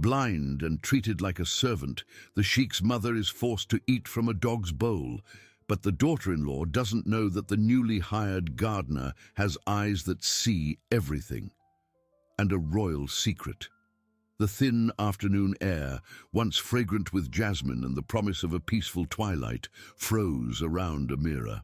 Blind and treated like a servant, the sheikh's mother is forced to eat from a dog's bowl, but the daughter-in-law doesn't know that the newly hired gardener has eyes that see everything, and a royal secret. The thin afternoon air, once fragrant with jasmine and the promise of a peaceful twilight, froze around Amira.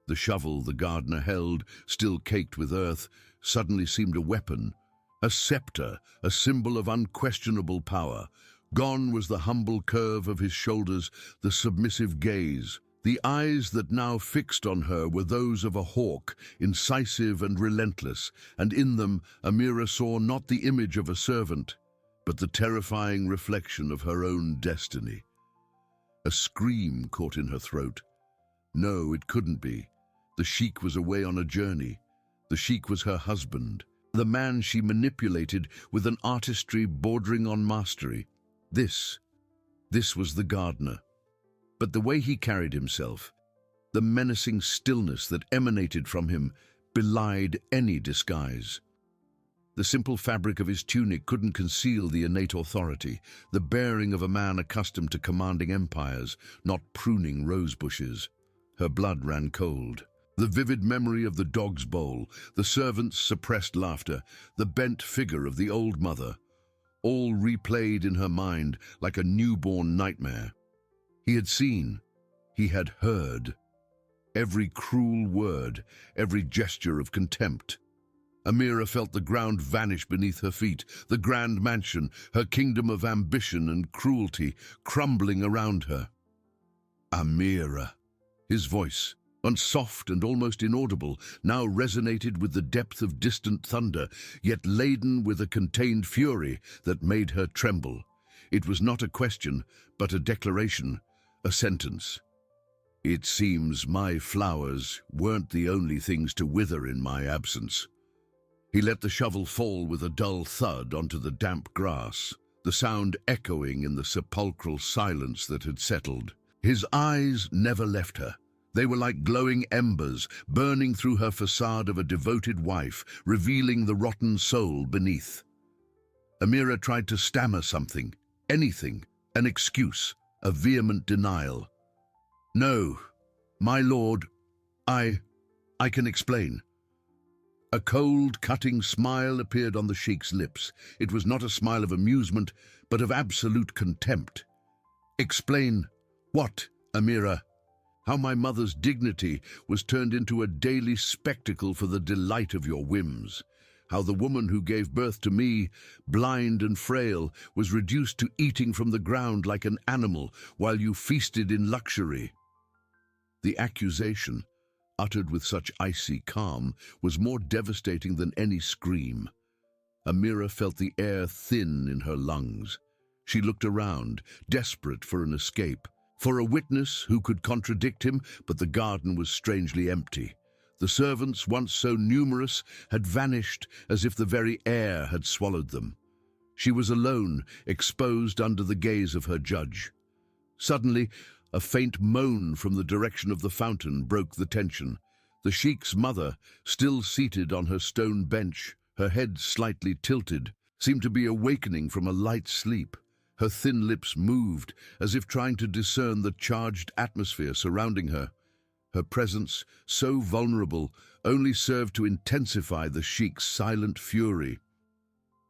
The shovel the gardener held, still caked with earth, suddenly seemed a weapon, a scepter, a symbol of unquestionable power. Gone was the humble curve of his shoulders, the submissive gaze. The eyes that now fixed on her were those of a hawk, incisive and relentless, and in them Amira saw not the image of a servant, but the terrifying reflection of her own destiny. A scream caught in her throat. No, it couldn't be. The sheikh was away on a journey. The sheikh was her husband, the man she manipulated with an artistry bordering on mastery. This was the gardener. But the way he carried himself, the menacing stillness that emanated from him, belied any disguise. The simple fabric of his tunic couldn't conceal the innate authority, the bearing of a man accustomed to commanding empires, not pruning rose bushes. Her blood ran cold. The vivid memory of the dog's bowl, the servant's suppressed laughter, the bent figure of the old mother, all replayed in her mind like a newborn nightmare. He had seen, he had heard, every cruel word, every gesture of contempt. Amira felt the ground vanish beneath her feet, the grand mansion, her kingdom of ambition and cruelty, crumbling around her. Amira, his voice, once soft and almost inaudible, now resonated with the depth of distant thunder, yet laden with a contained fury that made her tremble. It was not a question, but a declaration, a sentence. It seems my flowers weren't the only things to wither in my absence. He let the shovel fall with a dull thud onto the damp grass, the sound echoing in the sepulchral silence that had settled. His eyes never left her. They were like glowing embers, burning through her facade of a devoted wife, revealing the rotten soul beneath. Amira tried to stammer something, anything, an excuse, a vehement denial. "No, my lord, I can explain." A cold, cutting smile appeared on the sheikh's lips. It was not a smile of amusement, but of absolute contempt. "Explain what, Amira? How my mother's dignity was turned into a daily spectacle for the delight of your whims. How the woman who gave birth to me, blind and frail, was reduced to eating from the ground like an animal while you feasted in luxury." The accusation, uttered with such icy calm, was more devastating than any scream. Amira felt the air thin in her lungs. She looked around, desperate for an escape, for a witness who could contradict him, but the garden was strangely empty. The servants, once so numerous, had vanished as if the very air had swallowed them. She was alone, exposed under the gaze of her judge. Suddenly, a faint moan from the direction of the fountain broke the tension. The sheikh's mother, still seated on her stone bench, her head slightly tilted, seemed to be awakening from a light sleep. Her thin lips moved, as if trying to discern the charged atmosphere surrounding her. Her presence, so vulnerable, only served to intensify the sheikh's silent fury.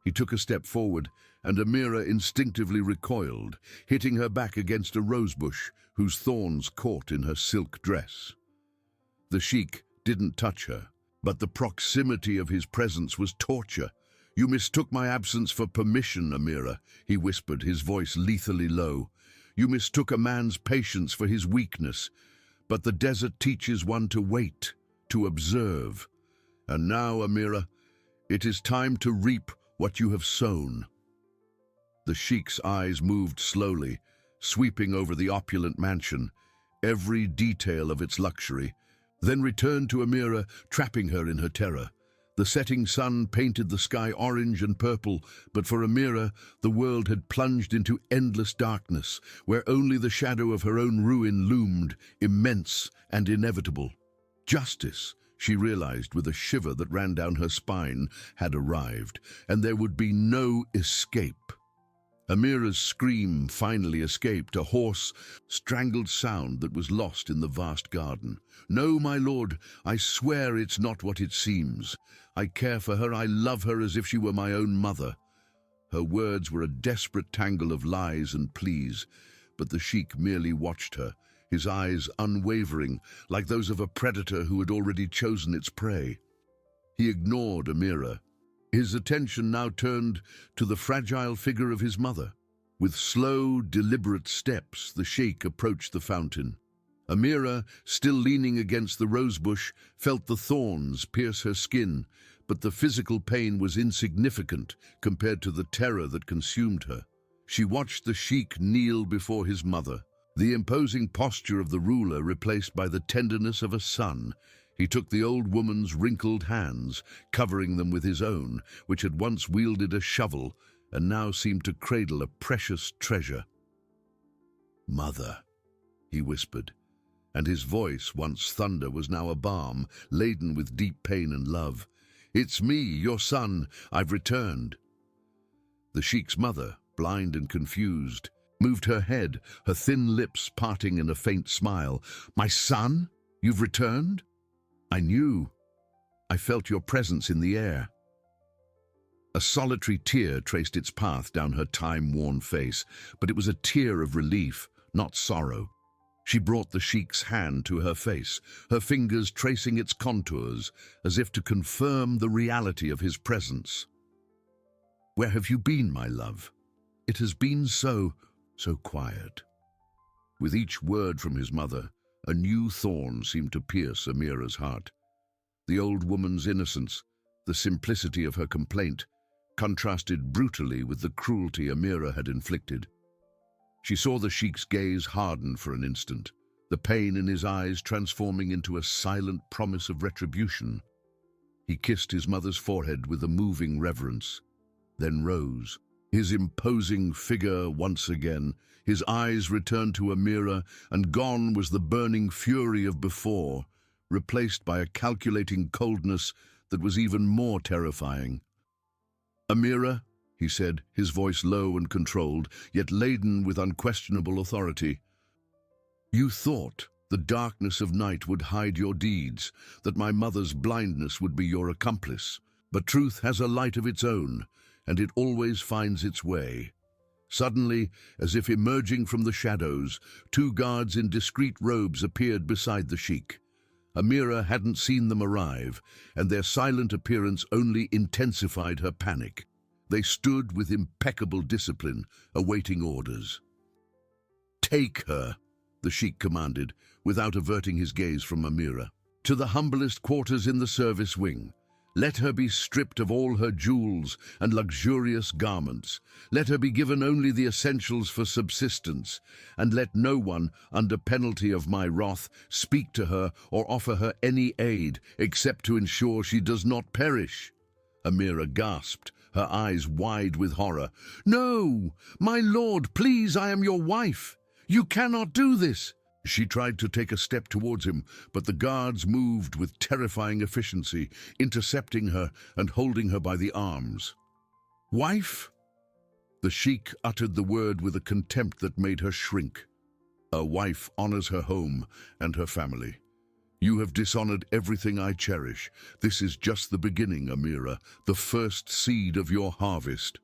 He took a step forward, and Amira instinctively recoiled, hitting her back against a rosebush whose thorns caught in her silk dress. The sheikh didn't touch her, but the proximity of his presence was torture. "You mistook my absence for permission, Amira," he whispered, his voice lethally low. "You mistook a man's patience for his weakness. But the desert teaches one to wait, to observe. And now, Amira, it is time to reap what you have sown." The sheikh's eyes moved slowly, sweeping over the opulent mansion, every detail of its luxury, then returned to Amira, trapping her in her terror. The setting sun painted the sky orange and purple, but for Amira, the world had plunged into endless darkness, where only the shadow of her own ruin loomed, immense and inevitable. Justice, she realized with a shiver that ran down her spine, had arrived, and there would be no escape. Amira's scream finally escaped, a hoarse, strangled sound that was lost in the vast garden. "No, my lord, I swear it's not what it seems. I care for her, I love her as if she were my own mother." Her words were a desperate tangle of lies and pleas, but the sheikh merely watched her, his eyes unwavering, like those of a predator who had already chosen its prey. He ignored Amira. His attention now turned to the fragile figure of his mother. With slow, deliberate steps, the sheikh approached the fountain. Amira, still leaning against the rosebush, felt the thorns pierce her skin, but the physical pain was insignificant compared to the terror that consumed her. She watched the sheikh kneel before his mother, the imposing posture of the ruler replaced by the tenderness of a son. He took the old woman's wrinkled hands, covering them with his own, which had once wielded a shovel and now seemed to cradle a precious treasure. "Mother," he whispered, and his voice, once thunder, was now a balm, laden with deep pain and love. "It's me, your son. I've returned." The sheikh's mother, blind and confused, moved her head, her thin lips parting in a faint smile. "My son? You've returned? I knew. I felt your presence in the air." A solitary tear traced its path down her time-worn face, but it was a tear of relief, not sorrow. She brought the sheikh's hand to her face, her fingers tracing its contours, as if to confirm the reality of his presence. "Where have you been, my love? It has been so quiet." With each word from his mother, a new thorn seemed to pierce Amira's heart. The old woman's innocence, the simplicity of her complaint, contrasted brutally with the cruelty Amira had inflicted. She saw the sheikh's gaze harden for an instant, the pain in his eyes transforming into a silent promise of retribution. He kissed his mother's forehead with a moving reverence, then rose, his imposing figure once again. His eyes returned to Amira, and gone was the burning fury of before, replaced by a calculating coldness that was even more terrifying. "Amira," he said, his voice low and controlled, yet laden with unquestionable authority, "you thought the darkness of night would hide your deeds, that my mother's blindness would be your accomplice. But truth has a light of its own, and it always finds its way." Suddenly, as if emerging from the shadows, two guards in discreet robes appeared beside the sheikh. Amira hadn't seen them arrive, and their silent appearance only intensified her panic. They stood with impeccable discipline, awaiting orders. "Take her," the sheikh commanded, without averting his gaze from Amira, "to the humblest quarters in the service wing. Let her be stripped of all her jewels and luxurious garments. Let her be given only the essentials for subsistence, and let no one, under penalty of my wrath, speak to her or offer her any aid, except to ensure she does not perish." Amira gasped, her eyes wide with horror. "No, my lord, please, I am your wife. You cannot do this." She tried to take a step towards him, but the guards moved with terrifying efficiency, intercepting her and holding her by the arms. "Wife?" The sheikh uttered the word with a contempt that made her shrink. "A wife honors her home and her family. You have dishonored everything I cherish. This is just the beginning, Amira, the first seed of your harvest."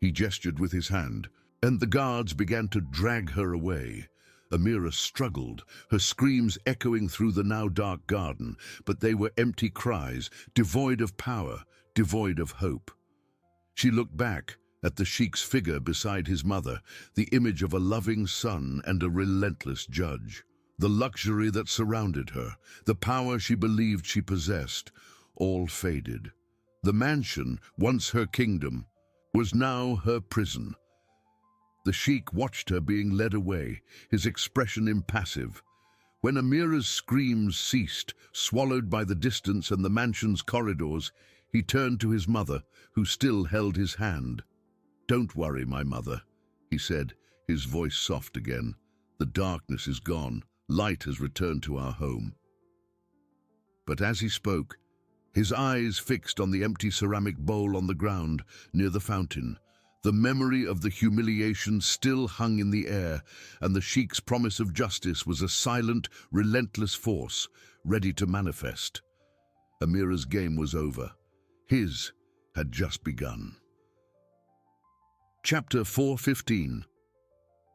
He gestured with his hand, and the guards began to drag her away. Amira struggled, her screams echoing through the now dark garden, but they were empty cries, devoid of power, devoid of hope. She looked back at the sheikh's figure beside his mother, the image of a loving son and a relentless judge. The luxury that surrounded her, the power she believed she possessed, all faded. The mansion, once her kingdom, was now her prison. The sheikh watched her being led away, his expression impassive. When Amira's screams ceased, swallowed by the distance and the mansion's corridors, he turned to his mother, who still held his hand. "Don't worry, my mother," he said, his voice soft again. "The darkness is gone. Light has returned to our home." But as he spoke, his eyes fixed on the empty ceramic bowl on the ground near the fountain, The memory of the humiliation still hung in the air, and the Sheikh's promise of justice was a silent, relentless force, ready to manifest. Amira's game was over. His had just begun. Chapter 4:15.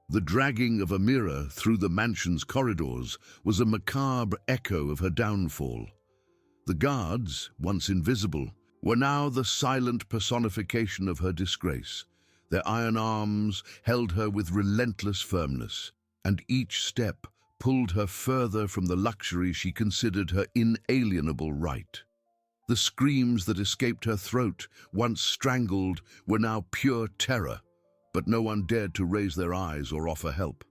The dragging of Amira through the mansion's corridors was a macabre echo of her downfall. The guards, once invisible, were now the silent personification of her disgrace. Their iron arms held her with relentless firmness, and each step pulled her further from the luxury she considered her inalienable right. The screams that escaped her throat, once strangled, were now pure terror, but no one dared to raise their eyes or offer help.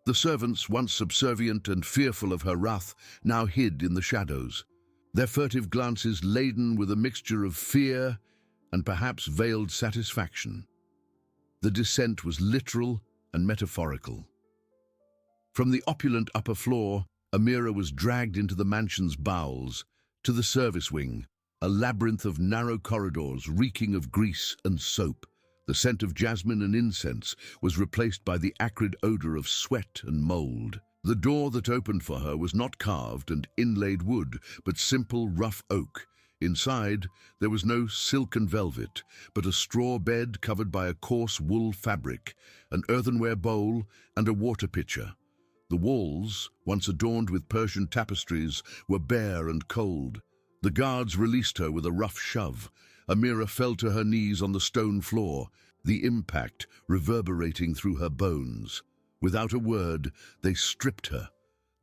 The servants, once subservient and fearful of her wrath, now hid in the shadows, their furtive glances laden with a mixture of fear and perhaps veiled satisfaction. The descent was literal and metaphorical. From the opulent upper floor, Amira was dragged into the mansion's bowels, to the service wing, a labyrinth of narrow corridors reeking of grease and soap. The scent of jasmine and incense was replaced by the acrid odor of sweat and mold. The door that opened for her was not carved and inlaid wood, but simple rough oak. Inside, there was no silken velvet, but a straw bed covered by a coarse wool fabric, an earthenware bowl, and a water pitcher. The walls, once adorned with Persian tapestries, were bare and cold. The guards released her with a rough shove. Amira fell to her knees on the stone floor, the impact reverberating through her bones. Without a word, they stripped her.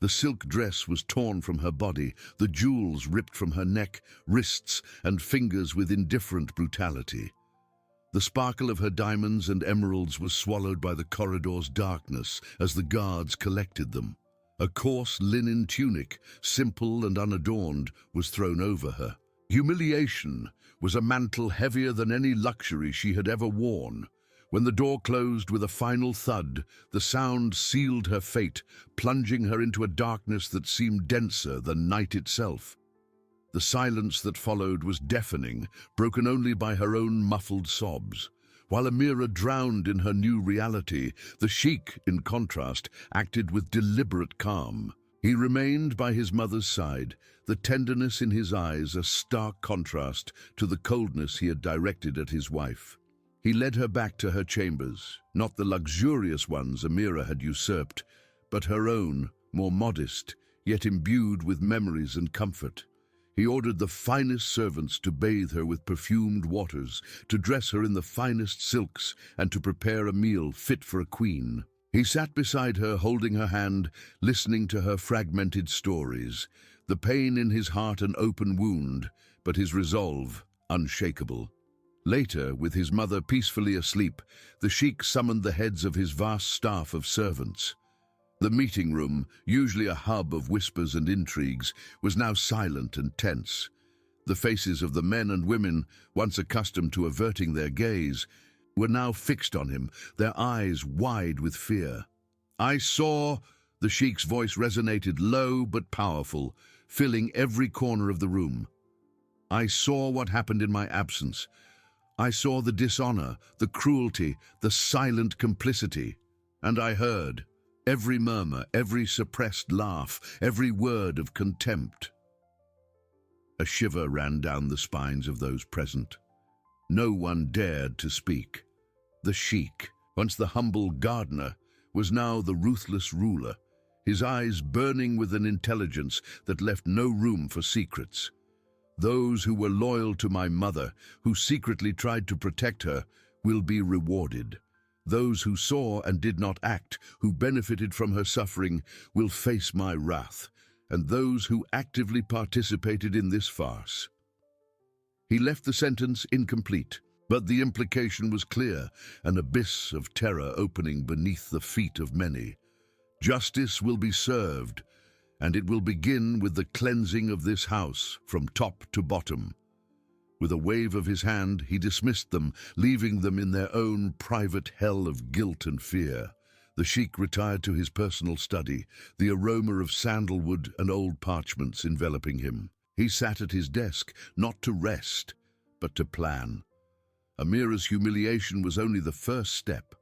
The silk dress was torn from her body, the jewels ripped from her neck, wrists, and fingers with indifferent brutality. The sparkle of her diamonds and emeralds was swallowed by the corridor's darkness as the guards collected them. A coarse linen tunic, simple and unadorned, was thrown over her. Humiliation was a mantle heavier than any luxury she had ever worn. When the door closed with a final thud, the sound sealed her fate, plunging her into a darkness that seemed denser than night itself. The silence that followed was deafening, broken only by her own muffled sobs. While Amira drowned in her new reality, the Sheikh, in contrast, acted with deliberate calm. He remained by his mother's side, the tenderness in his eyes a stark contrast to the coldness he had directed at his wife. He led her back to her chambers, not the luxurious ones Amira had usurped, but her own, more modest, yet imbued with memories and comfort. He ordered the finest servants to bathe her with perfumed waters, to dress her in the finest silks, and to prepare a meal fit for a queen. He sat beside her, holding her hand, listening to her fragmented stories, the pain in his heart an open wound, but his resolve unshakable. Later, with his mother peacefully asleep, the Sheikh summoned the heads of his vast staff of servants. The meeting room, usually a hub of whispers and intrigues, was now silent and tense. The faces of the men and women, once accustomed to averting their gaze, were now fixed on him, their eyes wide with fear. "I saw," the Sheikh's voice resonated low but powerful, filling every corner of the room. "I saw what happened in my absence. I saw the dishonor, the cruelty, the silent complicity. And I heard every murmur, every suppressed laugh, every word of contempt." A shiver ran down the spines of those present. No one dared to speak. The Sheikh, once the humble gardener, was now the ruthless ruler, his eyes burning with an intelligence that left no room for secrets. "Those who were loyal to my mother, who secretly tried to protect her, will be rewarded. Those who saw and did not act, who benefited from her suffering, will face my wrath, and those who actively participated in this farce." He left the sentence incomplete, but the implication was clear, an abyss of terror opening beneath the feet of many. Justice will be served, and it will begin with the cleansing of this house from top to bottom. With a wave of his hand, he dismissed them, leaving them in their own private hell of guilt and fear. The Sheikh retired to his personal study, the aroma of sandalwood and old parchments enveloping him. He sat at his desk, not to rest, but to plan. Amira's humiliation was only the first step.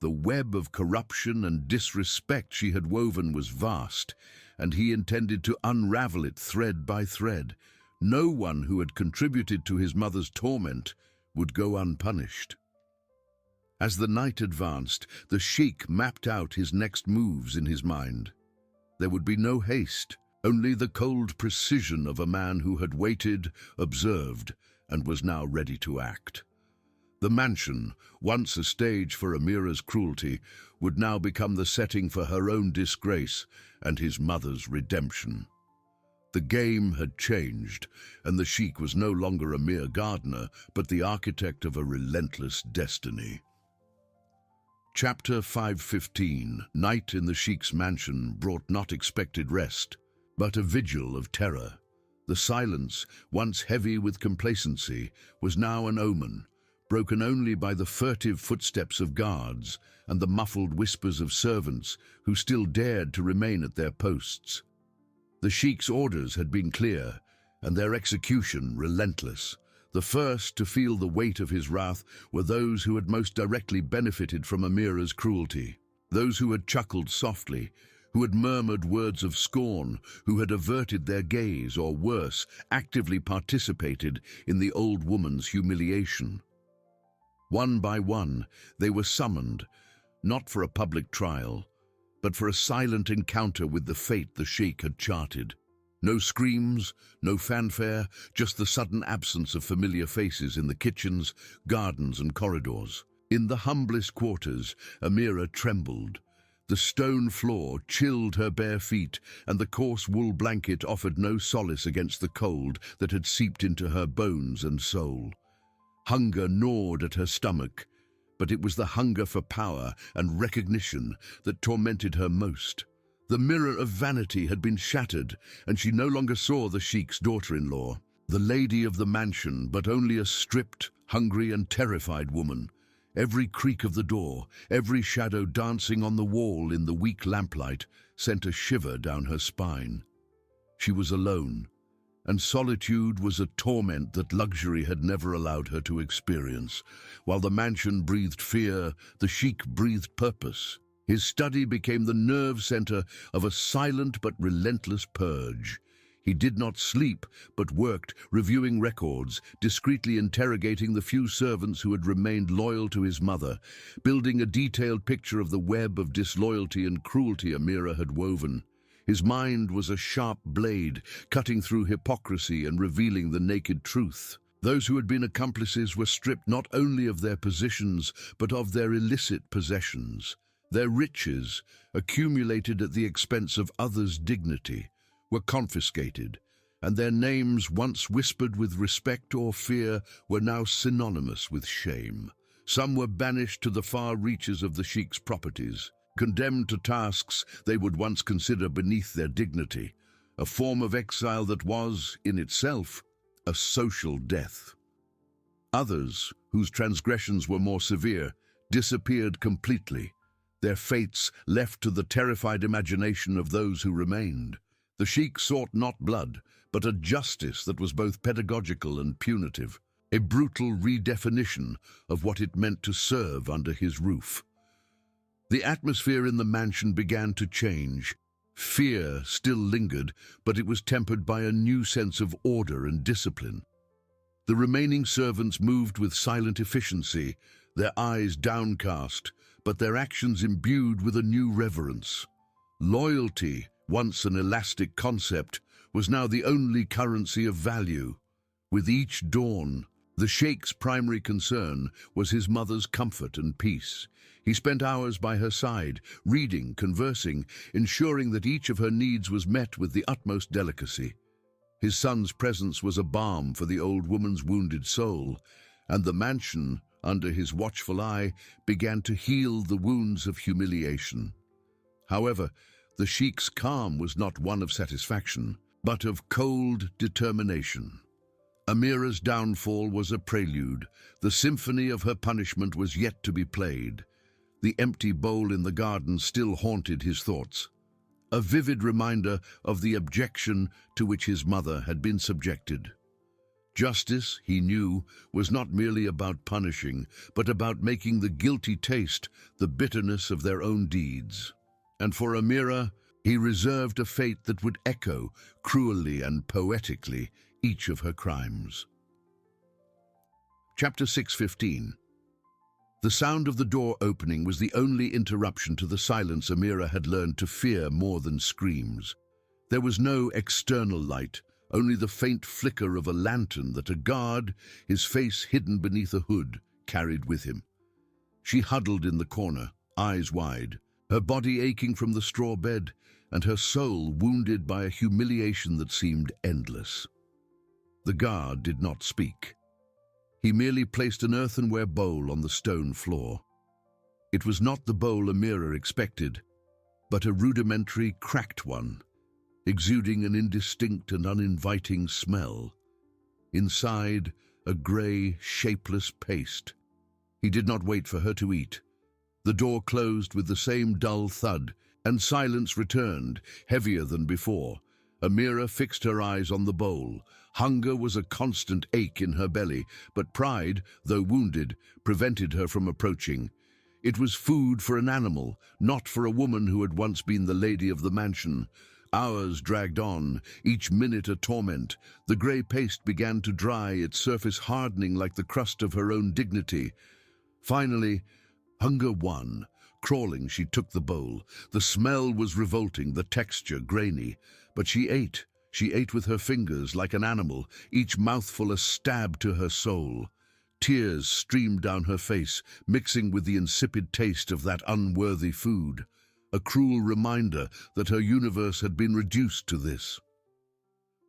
The web of corruption and disrespect she had woven was vast, and he intended to unravel it thread by thread. No one who had contributed to his mother's torment would go unpunished. As the night advanced, the sheikh mapped out his next moves in his mind. There would be no haste, only the cold precision of a man who had waited, observed, and was now ready to act. The mansion, once a stage for Amira's cruelty, would now become the setting for her own disgrace and his mother's redemption. The game had changed, and the sheikh was no longer a mere gardener, but the architect of a relentless destiny. Chapter 5:15. Night in the sheikh's mansion brought not expected rest, but a vigil of terror. The silence, once heavy with complacency, was now an omen, broken only by the furtive footsteps of guards and the muffled whispers of servants who still dared to remain at their posts. The sheikh's orders had been clear, and their execution relentless. The first to feel the weight of his wrath were those who had most directly benefited from Amira's cruelty, those who had chuckled softly, who had murmured words of scorn, who had averted their gaze, or worse, actively participated in the old woman's humiliation. One by one, they were summoned, not for a public trial, but for a silent encounter with the fate the sheikh had charted. No screams, no fanfare, just the sudden absence of familiar faces in the kitchens, gardens, and corridors. In the humblest quarters, Amira trembled. The stone floor chilled her bare feet, and the coarse wool blanket offered no solace against the cold that had seeped into her bones and soul. Hunger gnawed at her stomach, but it was the hunger for power and recognition that tormented her most. The mirror of vanity had been shattered, and she no longer saw the sheikh's daughter-in-law, the lady of the mansion, but only a stripped, hungry, and terrified woman. Every creak of the door, every shadow dancing on the wall in the weak lamplight, sent a shiver down her spine. She was alone, and solitude was a torment that luxury had never allowed her to experience. While the mansion breathed fear, the sheikh breathed purpose. His study became the nerve center of a silent but relentless purge. He did not sleep, but worked, reviewing records, discreetly interrogating the few servants who had remained loyal to his mother, building a detailed picture of the web of disloyalty and cruelty Amira had woven. His mind was a sharp blade, cutting through hypocrisy and revealing the naked truth. Those who had been accomplices were stripped not only of their positions, but of their illicit possessions. Their riches, accumulated at the expense of others' dignity, were confiscated, and their names, once whispered with respect or fear, were now synonymous with shame. Some were banished to the far reaches of the sheikh's properties, condemned to tasks they would once consider beneath their dignity, a form of exile that was, in itself, a social death. Others, whose transgressions were more severe, disappeared completely, their fates left to the terrified imagination of those who remained. The sheikh sought not blood, but a justice that was both pedagogical and punitive, a brutal redefinition of what it meant to serve under his roof. The atmosphere in the mansion began to change. Fear still lingered, but it was tempered by a new sense of order and discipline. The remaining servants moved with silent efficiency, their eyes downcast, but their actions imbued with a new reverence. Loyalty, once an elastic concept, was now the only currency of value. With each dawn, the sheikh's primary concern was his mother's comfort and peace. He spent hours by her side, reading, conversing, ensuring that each of her needs was met with the utmost delicacy. His son's presence was a balm for the old woman's wounded soul, and the mansion, under his watchful eye, began to heal the wounds of humiliation. However, the sheikh's calm was not one of satisfaction, but of cold determination. Amira's downfall was a prelude. The symphony of her punishment was yet to be played. The empty bowl in the garden still haunted his thoughts, a vivid reminder of the abjection to which his mother had been subjected. Justice, he knew, was not merely about punishing, but about making the guilty taste the bitterness of their own deeds. And for Amira, he reserved a fate that would echo, cruelly and poetically, each of her crimes. Chapter 6:15. The sound of the door opening was the only interruption to the silence Amira had learned to fear more than screams. There was no external light, only the faint flicker of a lantern that a guard, his face hidden beneath a hood, carried with him. She huddled in the corner, eyes wide, her body aching from the straw bed, and her soul wounded by a humiliation that seemed endless. The guard did not speak. He merely placed an earthenware bowl on the stone floor. It was not the bowl Amira expected, but a rudimentary, cracked one, exuding an indistinct and uninviting smell. Inside, a grey, shapeless paste. He did not wait for her to eat. The door closed with the same dull thud, and silence returned, heavier than before. Amira fixed her eyes on the bowl. Hunger was a constant ache in her belly, but pride, though wounded, prevented her from approaching. It was food for an animal, not for a woman who had once been the lady of the mansion. Hours dragged on, each minute a torment. The grey paste began to dry, its surface hardening like the crust of her own dignity. Finally, hunger won. Crawling, she took the bowl. The smell was revolting, the texture grainy. But she ate. She ate with her fingers like an animal, each mouthful a stab to her soul. Tears streamed down her face, mixing with the insipid taste of that unworthy food. A cruel reminder that her universe had been reduced to this.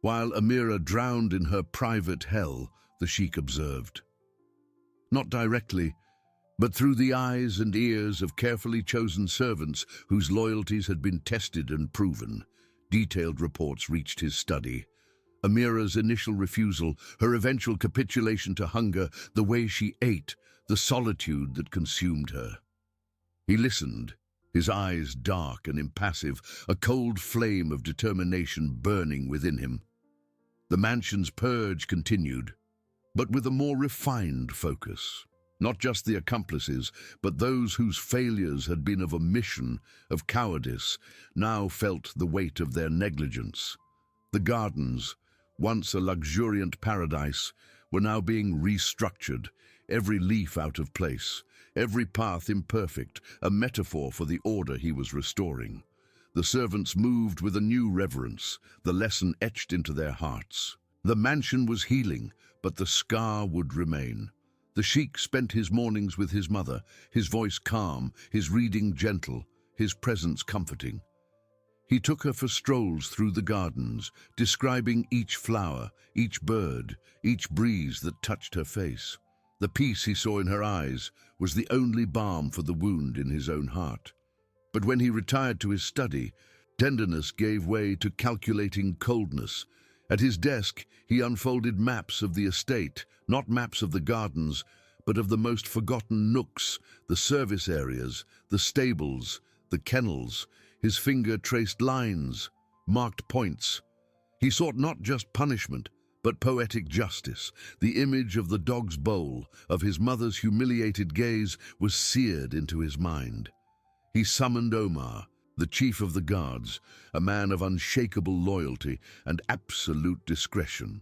While Amira drowned in her private hell, the sheikh observed. Not directly, but through the eyes and ears of carefully chosen servants whose loyalties had been tested and proven. Detailed reports reached his study. Amira's initial refusal, her eventual capitulation to hunger, the way she ate, the solitude that consumed her. He listened, his eyes dark and impassive, a cold flame of determination burning within him. The mansion's purge continued, but with a more refined focus. Not just the accomplices, but those whose failures had been of omission, of cowardice, now felt the weight of their negligence. The gardens, once a luxuriant paradise, were now being restructured, every leaf out of place, every path imperfect, a metaphor for the order he was restoring. The servants moved with a new reverence, the lesson etched into their hearts. The mansion was healing, but the scar would remain. The sheikh spent his mornings with his mother, his voice calm, his reading gentle, his presence comforting. He took her for strolls through the gardens, describing each flower, each bird, each breeze that touched her face. The peace he saw in her eyes was the only balm for the wound in his own heart. But when he retired to his study, tenderness gave way to calculating coldness. At his desk, he unfolded maps of the estate, not maps of the gardens, but of the most forgotten nooks, the service areas, the stables, the kennels. His finger traced lines, marked points. He sought not just punishment, but poetic justice. The image of the dog's bowl, of his mother's humiliated gaze, was seared into his mind. He summoned Omar, the chief of the guards, a man of unshakable loyalty and absolute discretion.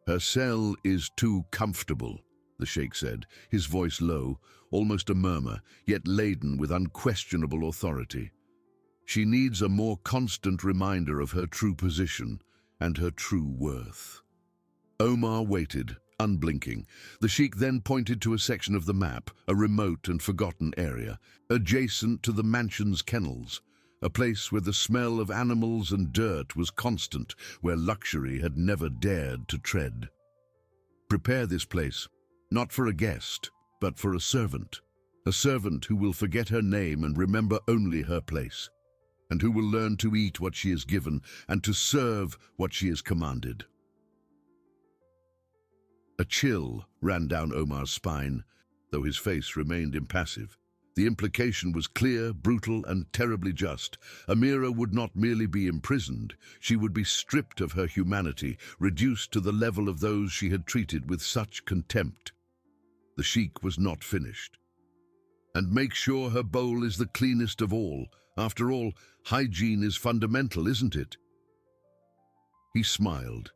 "Her cell is too comfortable," the sheikh said, his voice low, almost a murmur, yet laden with unquestionable authority. "She needs a more constant reminder of her true position and her true worth." Omar waited, unblinking. The sheikh then pointed to a section of the map, a remote and forgotten area, adjacent to the mansion's kennels, a place where the smell of animals and dirt was constant, where luxury had never dared to tread. "Prepare this place, not for a guest, but for a servant who will forget her name and remember only her place, and who will learn to eat what she is given and to serve what she is commanded." A chill ran down Omar's spine, though his face remained impassive. The implication was clear, brutal, and terribly just. Amira would not merely be imprisoned, she would be stripped of her humanity, reduced to the level of those she had treated with such contempt. The sheikh was not finished. "And make sure her bowl is the cleanest of all. After all, hygiene is fundamental, isn't it?" He smiled,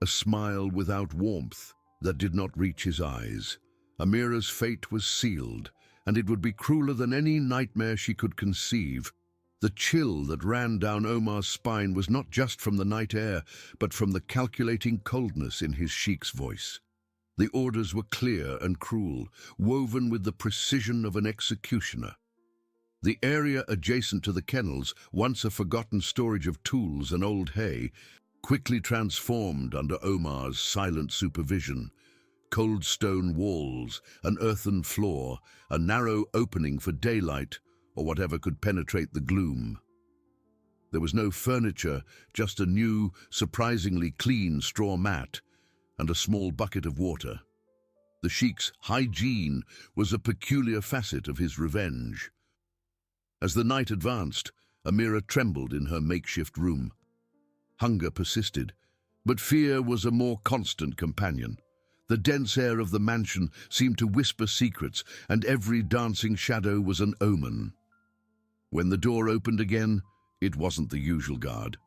a smile without warmth that did not reach his eyes. Amira's fate was sealed, and it would be crueler than any nightmare she could conceive. The chill that ran down Omar's spine was not just from the night air, but from the calculating coldness in his sheikh's voice. The orders were clear and cruel, woven with the precision of an executioner. The area adjacent to the kennels, once a forgotten storage of tools and old hay, quickly transformed under Omar's silent supervision. Cold stone walls, an earthen floor, a narrow opening for daylight, or whatever could penetrate the gloom. There was no furniture, just a new, surprisingly clean straw mat, and a small bucket of water. The sheikh's hygiene was a peculiar facet of his revenge. As the night advanced, Amira trembled in her makeshift room. Hunger persisted, but fear was a more constant companion. The dense air of the mansion seemed to whisper secrets, and every dancing shadow was an omen. When the door opened again, it wasn't the usual guard.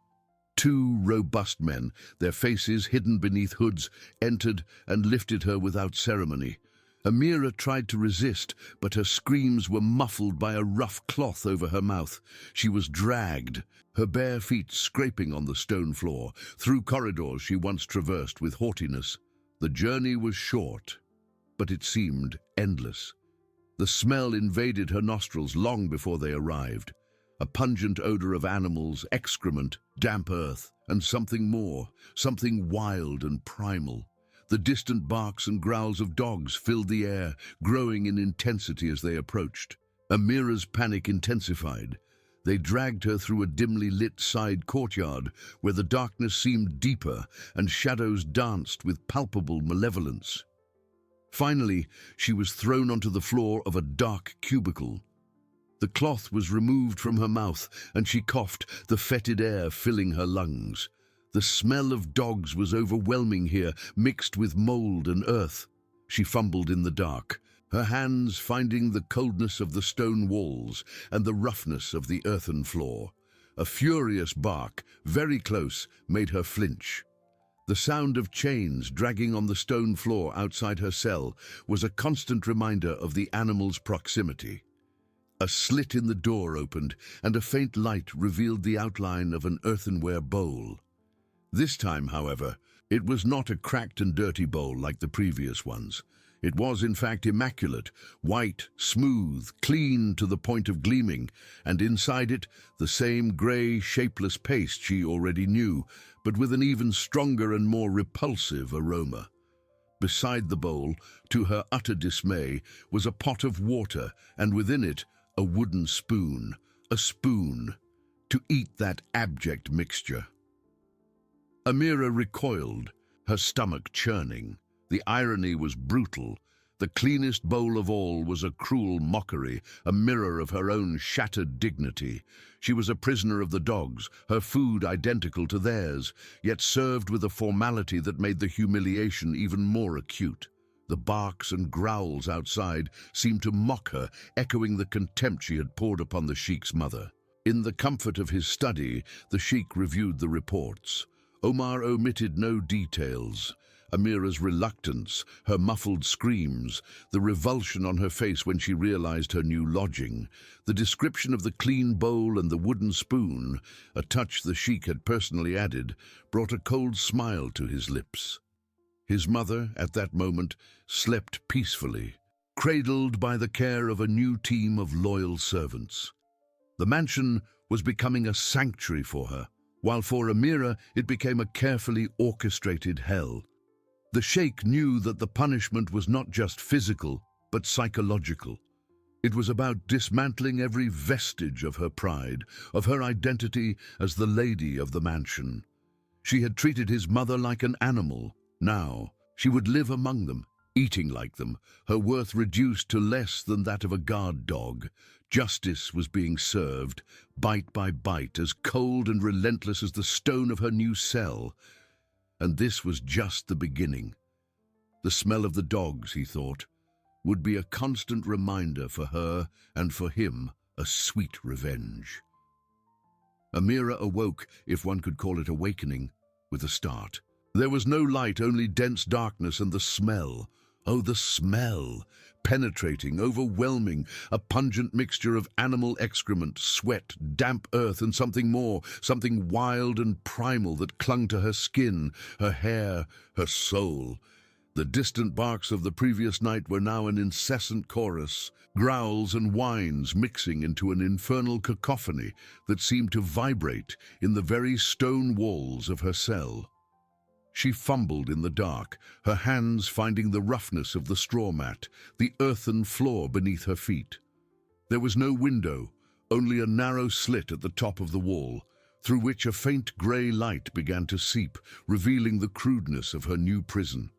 Two robust men, their faces hidden beneath hoods, entered and lifted her without ceremony. Amira tried to resist, but her screams were muffled by a rough cloth over her mouth. She was dragged, her bare feet scraping on the stone floor, through corridors she once traversed with haughtiness. The journey was short, but it seemed endless. The smell invaded her nostrils long before they arrived. A pungent odor of animals, excrement, damp earth, and something more, something wild and primal. The distant barks and growls of dogs filled the air, growing in intensity as they approached. Amira's panic intensified. They dragged her through a dimly lit side courtyard where the darkness seemed deeper and shadows danced with palpable malevolence. Finally, she was thrown onto the floor of a dark cubicle. The cloth was removed from her mouth and she coughed, the fetid air filling her lungs. The smell of dogs was overwhelming here, mixed with mold and earth. She fumbled in the dark, her hands finding the coldness of the stone walls and the roughness of the earthen floor. A furious bark, very close, made her flinch. The sound of chains dragging on the stone floor outside her cell was a constant reminder of the animal's proximity. A slit in the door opened, and a faint light revealed the outline of an earthenware bowl. This time, however, it was not a cracked and dirty bowl like the previous ones. It was, in fact, immaculate, white, smooth, clean to the point of gleaming, and inside it, the same grey, shapeless paste she already knew, but with an even stronger and more repulsive aroma. Beside the bowl, to her utter dismay, was a pot of water, and within it, a wooden spoon. A spoon. To eat that abject mixture. Amira recoiled, her stomach churning. The irony was brutal. The cleanest bowl of all was a cruel mockery, a mirror of her own shattered dignity. She was a prisoner of the dogs, her food identical to theirs, yet served with a formality that made the humiliation even more acute. The barks and growls outside seemed to mock her, echoing the contempt she had poured upon the sheikh's mother. In the comfort of his study, the sheikh reviewed the reports. Omar omitted no details. Amira's reluctance, her muffled screams, the revulsion on her face when she realized her new lodging, the description of the clean bowl and the wooden spoon, a touch the sheikh had personally added, brought a cold smile to his lips. His mother, at that moment, slept peacefully, cradled by the care of a new team of loyal servants. The mansion was becoming a sanctuary for her, while for Amira it became a carefully orchestrated hell. The sheikh knew that the punishment was not just physical, but psychological. It was about dismantling every vestige of her pride, of her identity as the lady of the mansion. She had treated his mother like an animal. Now, she would live among them, Eating like them, her worth reduced to less than that of a guard dog. Justice was being served, bite by bite, as cold and relentless as the stone of her new cell. And this was just the beginning. The smell of the dogs, he thought, would be a constant reminder for her and for him, a sweet revenge. Amira awoke, if one could call it awakening, with a start. There was no light, only dense darkness and the smell. Oh, the smell! Penetrating, overwhelming, a pungent mixture of animal excrement, sweat, damp earth, and something more, something wild and primal that clung to her skin, her hair, her soul. The distant barks of the previous night were now an incessant chorus, growls and whines mixing into an infernal cacophony that seemed to vibrate in the very stone walls of her cell. She fumbled in the dark, her hands finding the roughness of the straw mat, the earthen floor beneath her feet. There was no window, only a narrow slit at the top of the wall, through which a faint grey light began to seep, revealing the crudeness of her new prison.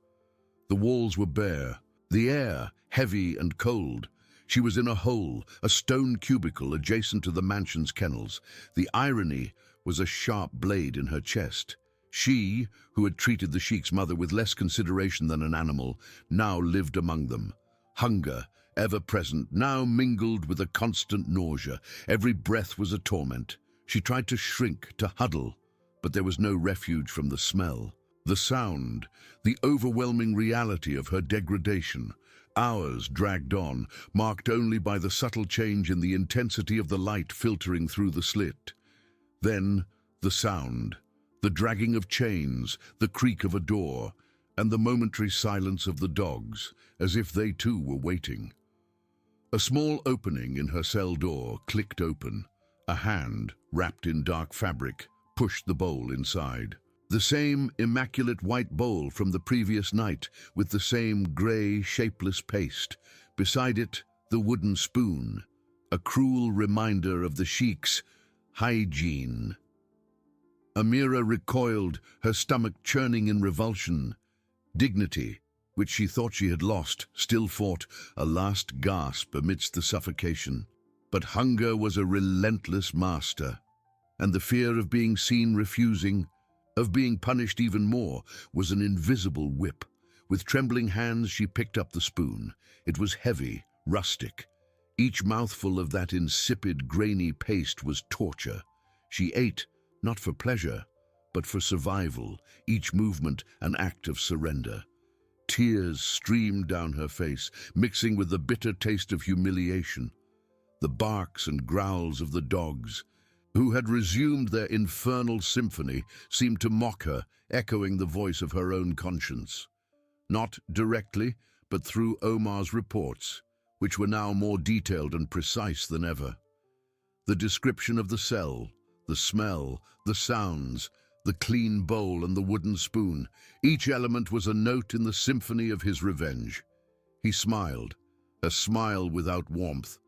The walls were bare, the air heavy and cold. She was in a hole, a stone cubicle adjacent to the mansion's kennels. The irony was a sharp blade in her chest. She, who had treated the Sheikh's mother with less consideration than an animal, now lived among them. Hunger, ever present, now mingled with a constant nausea. Every breath was a torment. She tried to shrink, to huddle, but there was no refuge from the smell. The sound, the overwhelming reality of her degradation. Hours dragged on, marked only by the subtle change in the intensity of the light filtering through the slit. Then, the sound. The dragging of chains, the creak of a door, and the momentary silence of the dogs, as if they too were waiting. A small opening in her cell door clicked open. A hand, wrapped in dark fabric, pushed the bowl inside. The same immaculate white bowl from the previous night, with the same grey, shapeless paste. Beside it, the wooden spoon, a cruel reminder of the Sheikh's hygiene. Amira recoiled, her stomach churning in revulsion. Dignity, which she thought she had lost, still fought a last gasp amidst the suffocation. But hunger was a relentless master, and the fear of being seen refusing, of being punished even more, was an invisible whip. With trembling hands she picked up the spoon. It was heavy, rustic. Each mouthful of that insipid, grainy paste was torture. She ate, not for pleasure, but for survival, each movement an act of surrender. Tears streamed down her face, mixing with the bitter taste of humiliation. The barks and growls of the dogs, who had resumed their infernal symphony, seemed to mock her, echoing the voice of her own conscience. Not directly, but through Omar's reports, which were now more detailed and precise than ever. The description of the cell, the smell, the sounds, the clean bowl and the wooden spoon, each element was a note in the symphony of his revenge. He smiled, a smile without warmth,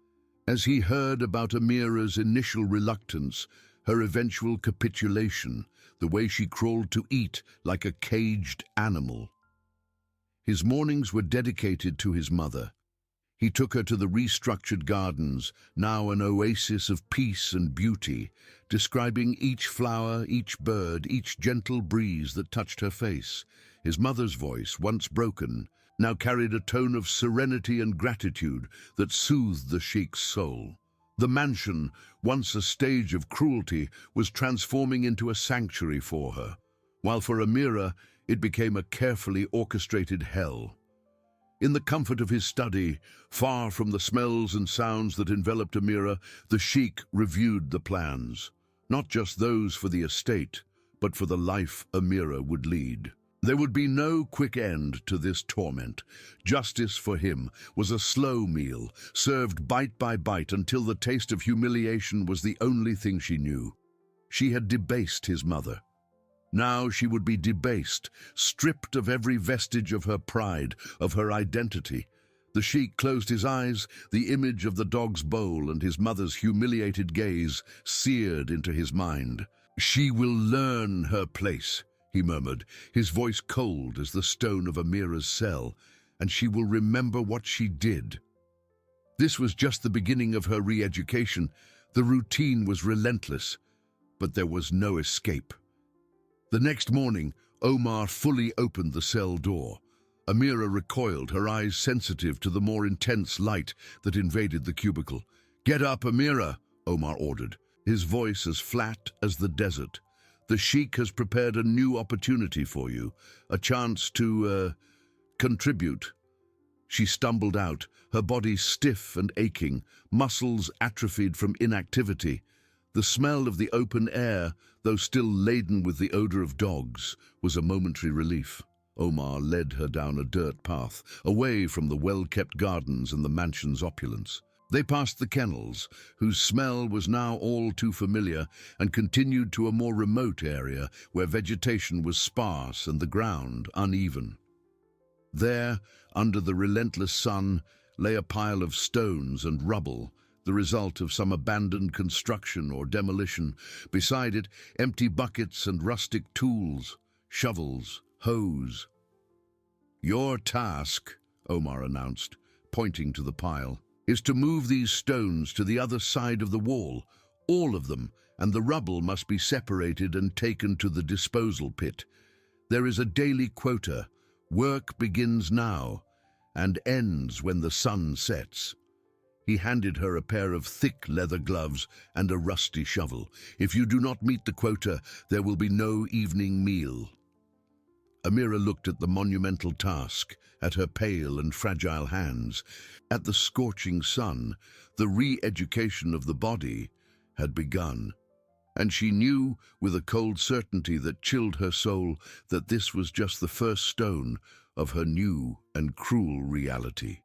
as he heard about Amira's initial reluctance, her eventual capitulation, the way she crawled to eat like a caged animal. His mornings were dedicated to his mother. He took her to the restructured gardens, now an oasis of peace and beauty, describing each flower, each bird, each gentle breeze that touched her face. His mother's voice, once broken, now carried a tone of serenity and gratitude that soothed the Sheikh's soul. The mansion, once a stage of cruelty, was transforming into a sanctuary for her, while for Amira it became a carefully orchestrated hell. In the comfort of his study, far from the smells and sounds that enveloped Amira, the Sheikh reviewed the plans, not just those for the estate, but for the life Amira would lead. There would be no quick end to this torment. Justice for him was a slow meal, served bite by bite until the taste of humiliation was the only thing she knew. She had debased his mother. Now she would be debased, stripped of every vestige of her pride, of her identity. The Sheikh closed his eyes, the image of the dog's bowl and his mother's humiliated gaze seared into his mind. "She will learn her place," he murmured, his voice cold as the stone of Amira's cell. and she will remember what she did. This was just the beginning of her re-education. The routine was relentless, but there was no escape. The next morning, Omar fully opened the cell door. Amira recoiled, her eyes sensitive to the more intense light that invaded the cubicle. "Get up, Amira," Omar ordered, his voice as flat as the desert. "The Sheikh has prepared a new opportunity for you, a chance to, contribute." She stumbled out, her body stiff and aching, muscles atrophied from inactivity. The smell of the open air, though still laden with the odor of dogs, was a momentary relief. Omar led her down a dirt path, away from the well-kept gardens and the mansion's opulence. They passed the kennels, whose smell was now all too familiar, and continued to a more remote area where vegetation was sparse and the ground uneven. There, under the relentless sun, lay a pile of stones and rubble, the result of some abandoned construction or demolition. Beside it, empty buckets and rustic tools, shovels, hoes. "Your task," Omar announced, pointing to the pile, "is to move these stones to the other side of the wall, all of them, and the rubble must be separated and taken to the disposal pit. There is a daily quota. Work begins now and ends when the sun sets." He handed her a pair of thick leather gloves and a rusty shovel. "If you do not meet the quota, there will be no evening meal." Amira looked at the monumental task, at her pale and fragile hands. At the scorching sun, the re-education of the body had begun. And she knew, with a cold certainty that chilled her soul, that this was just the first stone of her new and cruel reality.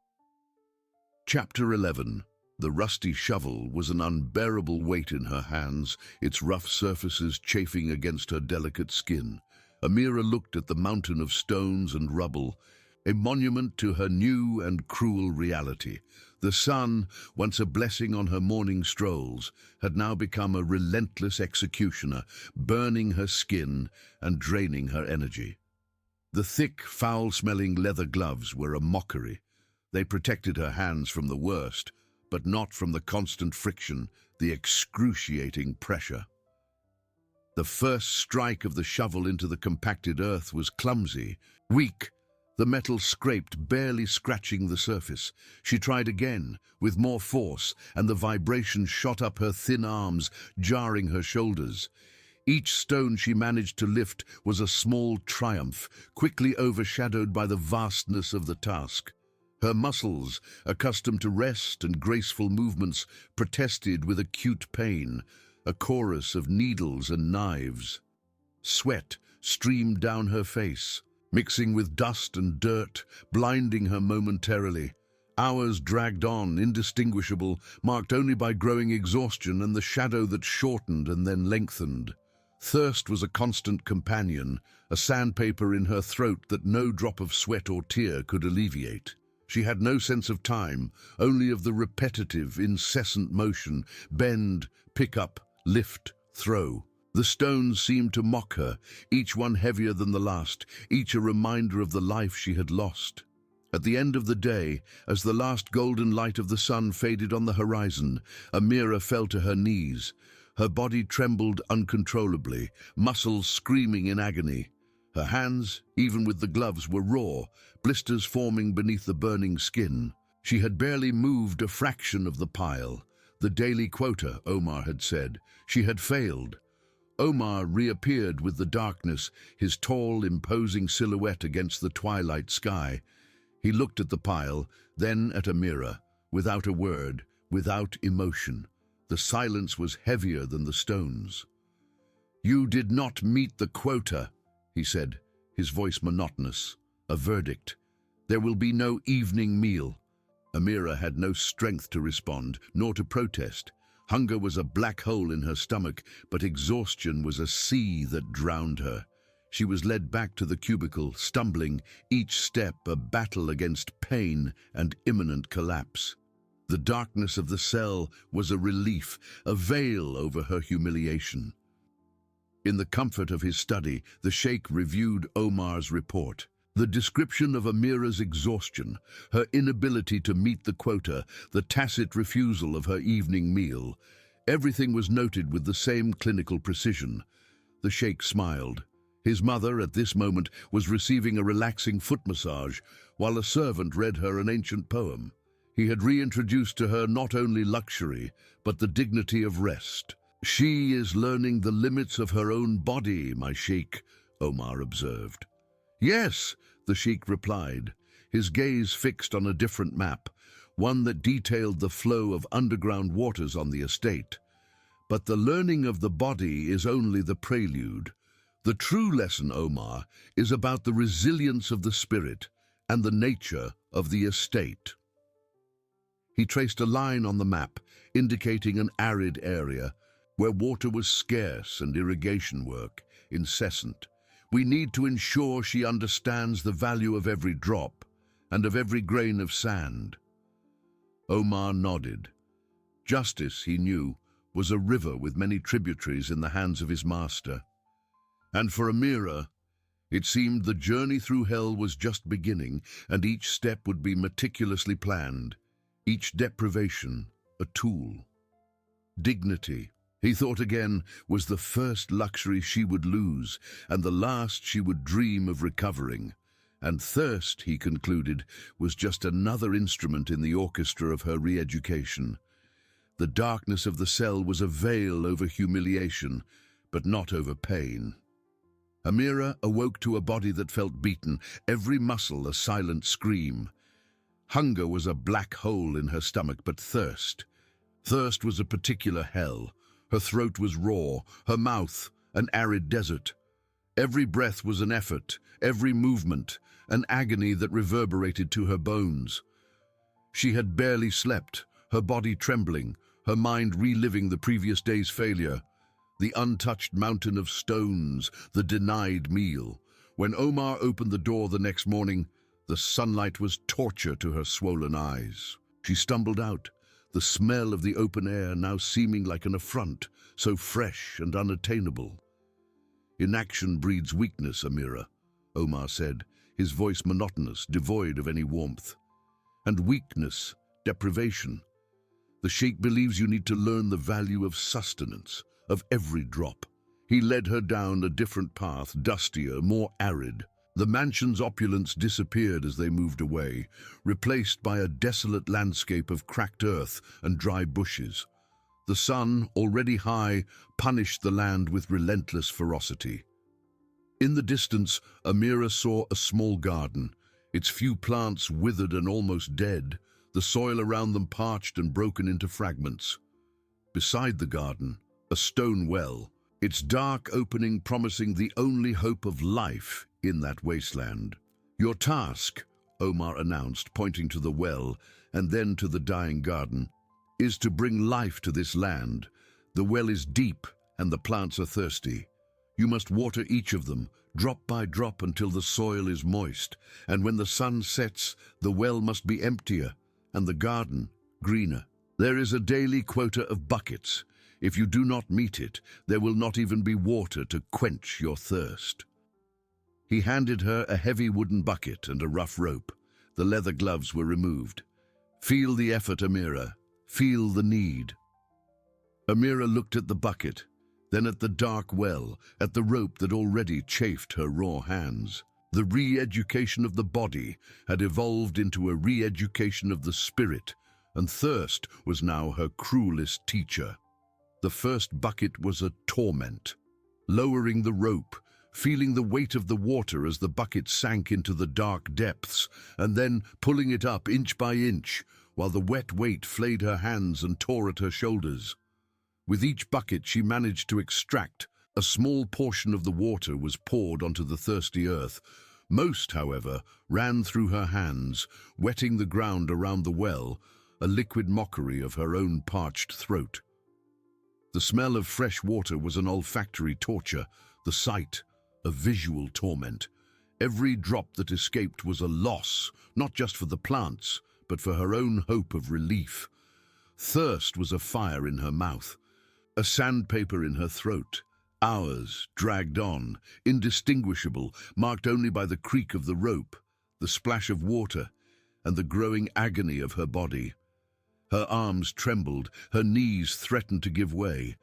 Chapter 11. The rusty shovel was an unbearable weight in her hands, its rough surfaces chafing against her delicate skin. Amira looked at the mountain of stones and rubble, a monument to her new and cruel reality. The sun, once a blessing on her morning strolls, had now become a relentless executioner, burning her skin and draining her energy. The thick, foul-smelling leather gloves were a mockery. They protected her hands from the worst, but not from the constant friction, the excruciating pressure. The first strike of the shovel into the compacted earth was clumsy, weak. The metal scraped, barely scratching the surface. She tried again, with more force, and the vibration shot up her thin arms, jarring her shoulders. Each stone she managed to lift was a small triumph, quickly overshadowed by the vastness of the task. Her muscles, accustomed to rest and graceful movements, protested with acute pain, a chorus of needles and knives. Sweat streamed down her face, mixing with dust and dirt, blinding her momentarily. Hours dragged on, indistinguishable, marked only by growing exhaustion and the shadow that shortened and then lengthened. Thirst was a constant companion, a sandpaper in her throat that no drop of sweat or tear could alleviate. She had no sense of time, only of the repetitive, incessant motion, bend, pick up, lift, throw. The stones seemed to mock her, each one heavier than the last, each a reminder of the life she had lost. At the end of the day, as the last golden light of the sun faded on the horizon, Amira fell to her knees. Her body trembled uncontrollably, muscles screaming in agony. Her hands, even with the gloves, were raw, blisters forming beneath the burning skin. She had barely moved a fraction of the pile. The daily quota, Omar had said. She had failed. Omar reappeared with the darkness, his tall, imposing silhouette against the twilight sky. He looked at the pile, then at Amira, without a word, without emotion. The silence was heavier than the stones. "You did not meet the quota," he said, his voice monotonous. "A verdict. There will be no evening meal." Amira had no strength to respond, nor to protest. Hunger was a black hole in her stomach, but exhaustion was a sea that drowned her. She was led back to the cubicle, stumbling, each step a battle against pain and imminent collapse. The darkness of the cell was a relief, a veil over her humiliation. In the comfort of his study, the Sheikh reviewed Omar's report. The description of Amira's exhaustion, her inability to meet the quota, the tacit refusal of her evening meal, everything was noted with the same clinical precision. The sheikh smiled. His mother, at this moment, was receiving a relaxing foot massage, while a servant read her an ancient poem. He had reintroduced to her not only luxury, but the dignity of rest. "She is learning the limits of her own body, my sheikh," Omar observed. "Yes," the sheikh replied, his gaze fixed on a different map, one that detailed the flow of underground waters on the estate. "But the learning of the body is only the prelude. The true lesson, Omar, is about the resilience of the spirit and the nature of the estate." He traced a line on the map, indicating an arid area, where water was scarce and irrigation work incessant. "We need to ensure she understands the value of every drop and of every grain of sand." Omar nodded. Justice, he knew, was a river with many tributaries in the hands of his master. And for Amira, it seemed the journey through hell was just beginning, and each step would be meticulously planned, each deprivation a tool. Dignity, he thought again, was the first luxury she would lose, and the last she would dream of recovering. And thirst, he concluded, was just another instrument in the orchestra of her re-education. The darkness of the cell was a veil over humiliation, but not over pain. Amira awoke to a body that felt beaten, every muscle a silent scream. Hunger was a black hole in her stomach, but thirst was a particular hell. Her throat was raw, her mouth an arid desert. Every breath was an effort, every movement an agony that reverberated to her bones. She had barely slept, her body trembling, her mind reliving the previous day's failure. The untouched mountain of stones, the denied meal. When Omar opened the door the next morning, the sunlight was torture to her swollen eyes. She stumbled out, the smell of the open air now seeming like an affront, so fresh and unattainable. "Inaction breeds weakness, Amira," Omar said, his voice monotonous, devoid of any warmth. "And weakness, deprivation. The sheikh believes you need to learn the value of sustenance, of every drop." He led her down a different path, dustier, more arid. The mansion's opulence disappeared as they moved away, replaced by a desolate landscape of cracked earth and dry bushes. The sun, already high, punished the land with relentless ferocity. In the distance, Amira saw a small garden, its few plants withered and almost dead, the soil around them parched and broken into fragments. Beside the garden, a stone well, its dark opening promising the only hope of life in that wasteland. "Your task," Omar announced, pointing to the well and then to the dying garden, "is to bring life to this land. The well is deep and the plants are thirsty. You must water each of them, drop by drop, until the soil is moist, and when the sun sets, the well must be emptier and the garden greener. There is a daily quota of buckets. If you do not meet it, there will not even be water to quench your thirst." He handed her a heavy wooden bucket and a rough rope. The leather gloves were removed. "Feel the effort, Amira. Feel the need." Amira looked at the bucket, then at the dark well, at the rope that already chafed her raw hands. The re-education of the body had evolved into a re-education of the spirit, and thirst was now her cruelest teacher. The first bucket was a torment. Lowering the rope, feeling the weight of the water as the bucket sank into the dark depths, and then pulling it up inch by inch, while the wet weight flayed her hands and tore at her shoulders. With each bucket she managed to extract a small portion of the water was poured onto the thirsty earth. Most, however, ran through her hands, wetting the ground around the well, a liquid mockery of her own parched throat. The smell of fresh water was an olfactory torture, the sight a visual torment. Every drop that escaped was a loss, not just for the plants, but for her own hope of relief. Thirst was a fire in her mouth, a sandpaper in her throat, Hours dragged on, indistinguishable, marked only by the creak of the rope, the splash of water, and the growing agony of her body. Her arms trembled, her knees threatened to give way.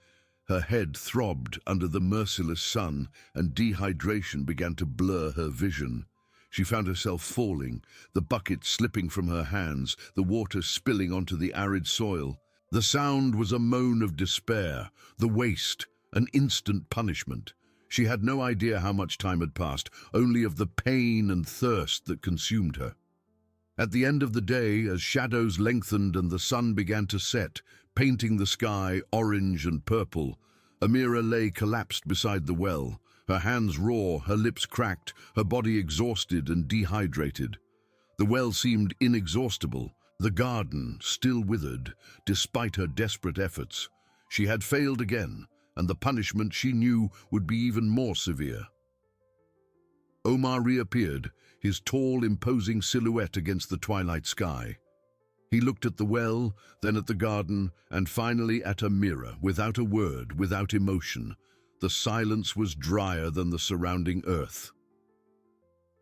Her head throbbed under the merciless sun, and dehydration began to blur her vision. She found herself falling, the bucket slipping from her hands, the water spilling onto the arid soil. The sound was a moan of despair, the waste, an instant punishment. She had no idea how much time had passed, only of the pain and thirst that consumed her. At the end of the day, as shadows lengthened and the sun began to set, painting the sky orange and purple, Amira lay collapsed beside the well, her hands raw, her lips cracked, her body exhausted and dehydrated. The well seemed inexhaustible, the garden still withered, despite her desperate efforts. She had failed again, and the punishment she knew would be even more severe. Omar reappeared, his tall, imposing silhouette against the twilight sky. He looked at the well, then at the garden, and finally at Amira, without a word, without emotion. The silence was drier than the surrounding earth.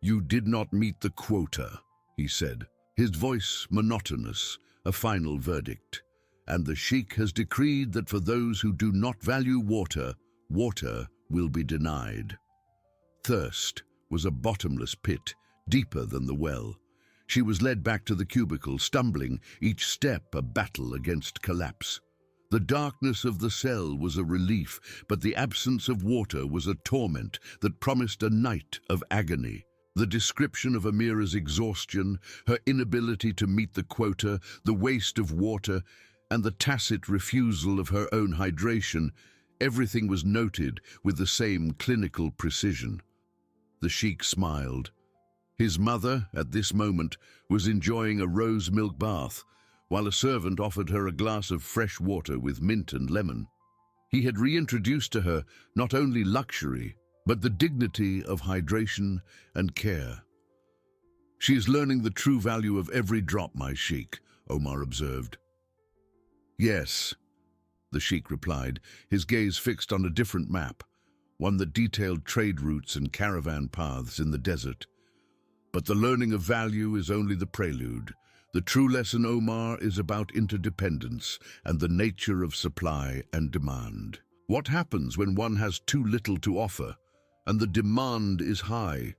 "You did not meet the quota," he said, his voice monotonous, a final verdict. "And the Sheikh has decreed that for those who do not value water, water will be denied." Thirst was a bottomless pit, deeper than the well. She was led back to the cubicle, stumbling, each step a battle against collapse. The darkness of the cell was a relief, but the absence of water was a torment that promised a night of agony. The description of Amira's exhaustion, her inability to meet the quota, the waste of water, and the tacit refusal of her own hydration, everything was noted with the same clinical precision. The Sheikh smiled. His mother, at this moment, was enjoying a rose milk bath, while a servant offered her a glass of fresh water with mint and lemon. He had reintroduced to her not only luxury, but the dignity of hydration and care. "She is learning the true value of every drop, my Sheikh," Omar observed. "Yes," the Sheikh replied, his gaze fixed on a different map, one that detailed trade routes and caravan paths in the desert. "But the learning of value is only the prelude. The true lesson, Omar, is about interdependence and the nature of supply and demand. What happens when one has too little to offer and the demand is high?"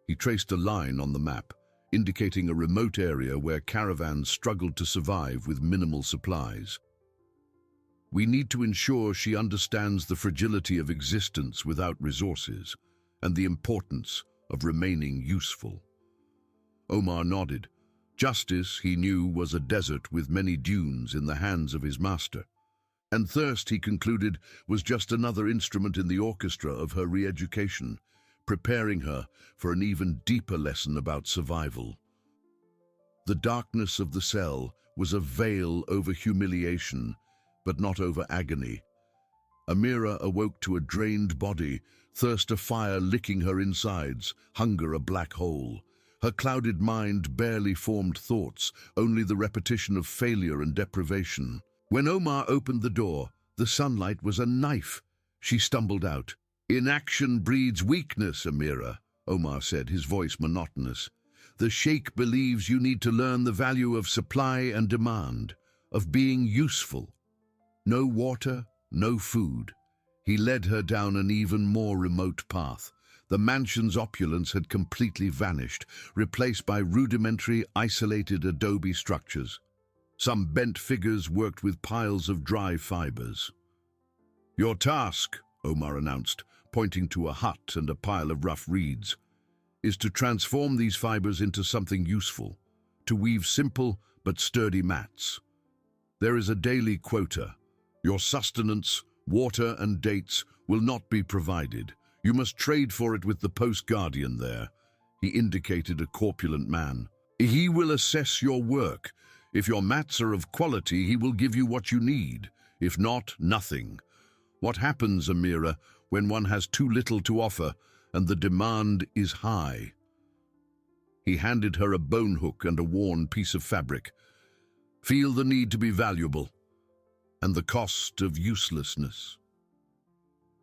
He traced a line on the map, indicating a remote area where caravans struggled to survive with minimal supplies. "We need to ensure she understands the fragility of existence without resources and the importance of remaining useful." Omar nodded. Justice, he knew, was a desert with many dunes in the hands of his master. And thirst, he concluded, was just another instrument in the orchestra of her re-education, preparing her for an even deeper lesson about survival. The darkness of the cell was a veil over humiliation, but not over agony. Amira awoke to a drained body, thirst a fire licking her insides, hunger a black hole. Her clouded mind barely formed thoughts, only the repetition of failure and deprivation. When Omar opened the door, the sunlight was a knife. She stumbled out. "Inaction breeds weakness, Amira," Omar said, his voice monotonous. "The Sheikh believes you need to learn the value of supply and demand, of being useful. No water, no food." He led her down an even more remote path. The mansion's opulence had completely vanished, replaced by rudimentary, isolated adobe structures. Some bent figures worked with piles of dry fibers. "Your task," Omar announced, pointing to a hut and a pile of rough reeds, "is to transform these fibers into something useful, to weave simple but sturdy mats. There is a daily quota. Your sustenance, water and dates will not be provided. You must trade for it with the post guardian there." He indicated a corpulent man. "He will assess your work. If your mats are of quality, he will give you what you need. If not, nothing. What happens, Amira, when one has too little to offer and the demand is high?" He handed her a bone hook and a worn piece of fabric. "Feel the need to be valuable and the cost of uselessness."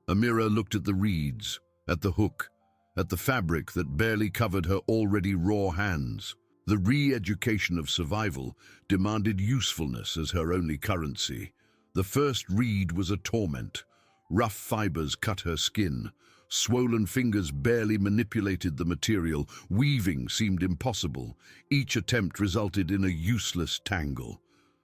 Amira looked at the reeds, at the hook, at the fabric that barely covered her already raw hands. The re-education of survival demanded usefulness as her only currency. The first reed was a torment. Rough fibers cut her skin. Swollen fingers barely manipulated the material. Weaving seemed impossible. Each attempt resulted in a useless tangle.